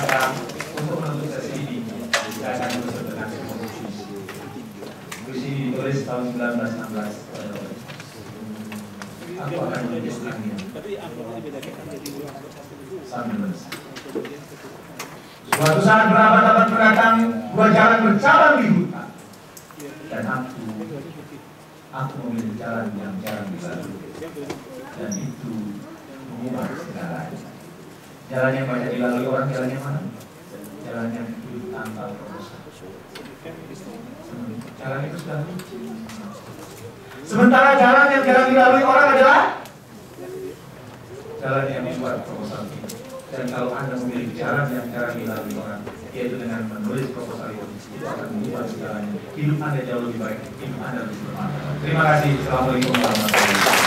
Maka untuk menutup sesi ini, saya akan menutup dengan sebuah puisi. Puisi ini ditulis tahun 1916. Aku akan menuliskannya sambil menulis. Suatu saat berabad-abad mendatang, dua jalan bercabang di hutan. Dan aku memilih jalan yang jarang dilalui. Dan itu mengubah segalanya. Jalan yang banyak dilalui orang, jalan yang mana? Jalan yang hidup tanpa proposal. Jalan itu sudah lucu. Sementara jalan yang jarang dilalui orang adalah jalan yang dibuat proposal itu. Dan kalau Anda memilih jalan yang jarang dilalui orang, yaitu dengan menulis proposal itu akan mengubah segalanya. Hidup Anda jauh lebih baik, hidup Anda lebih bermakna. Terima kasih. Assalamualaikum warahmatullahi wabarakatuh.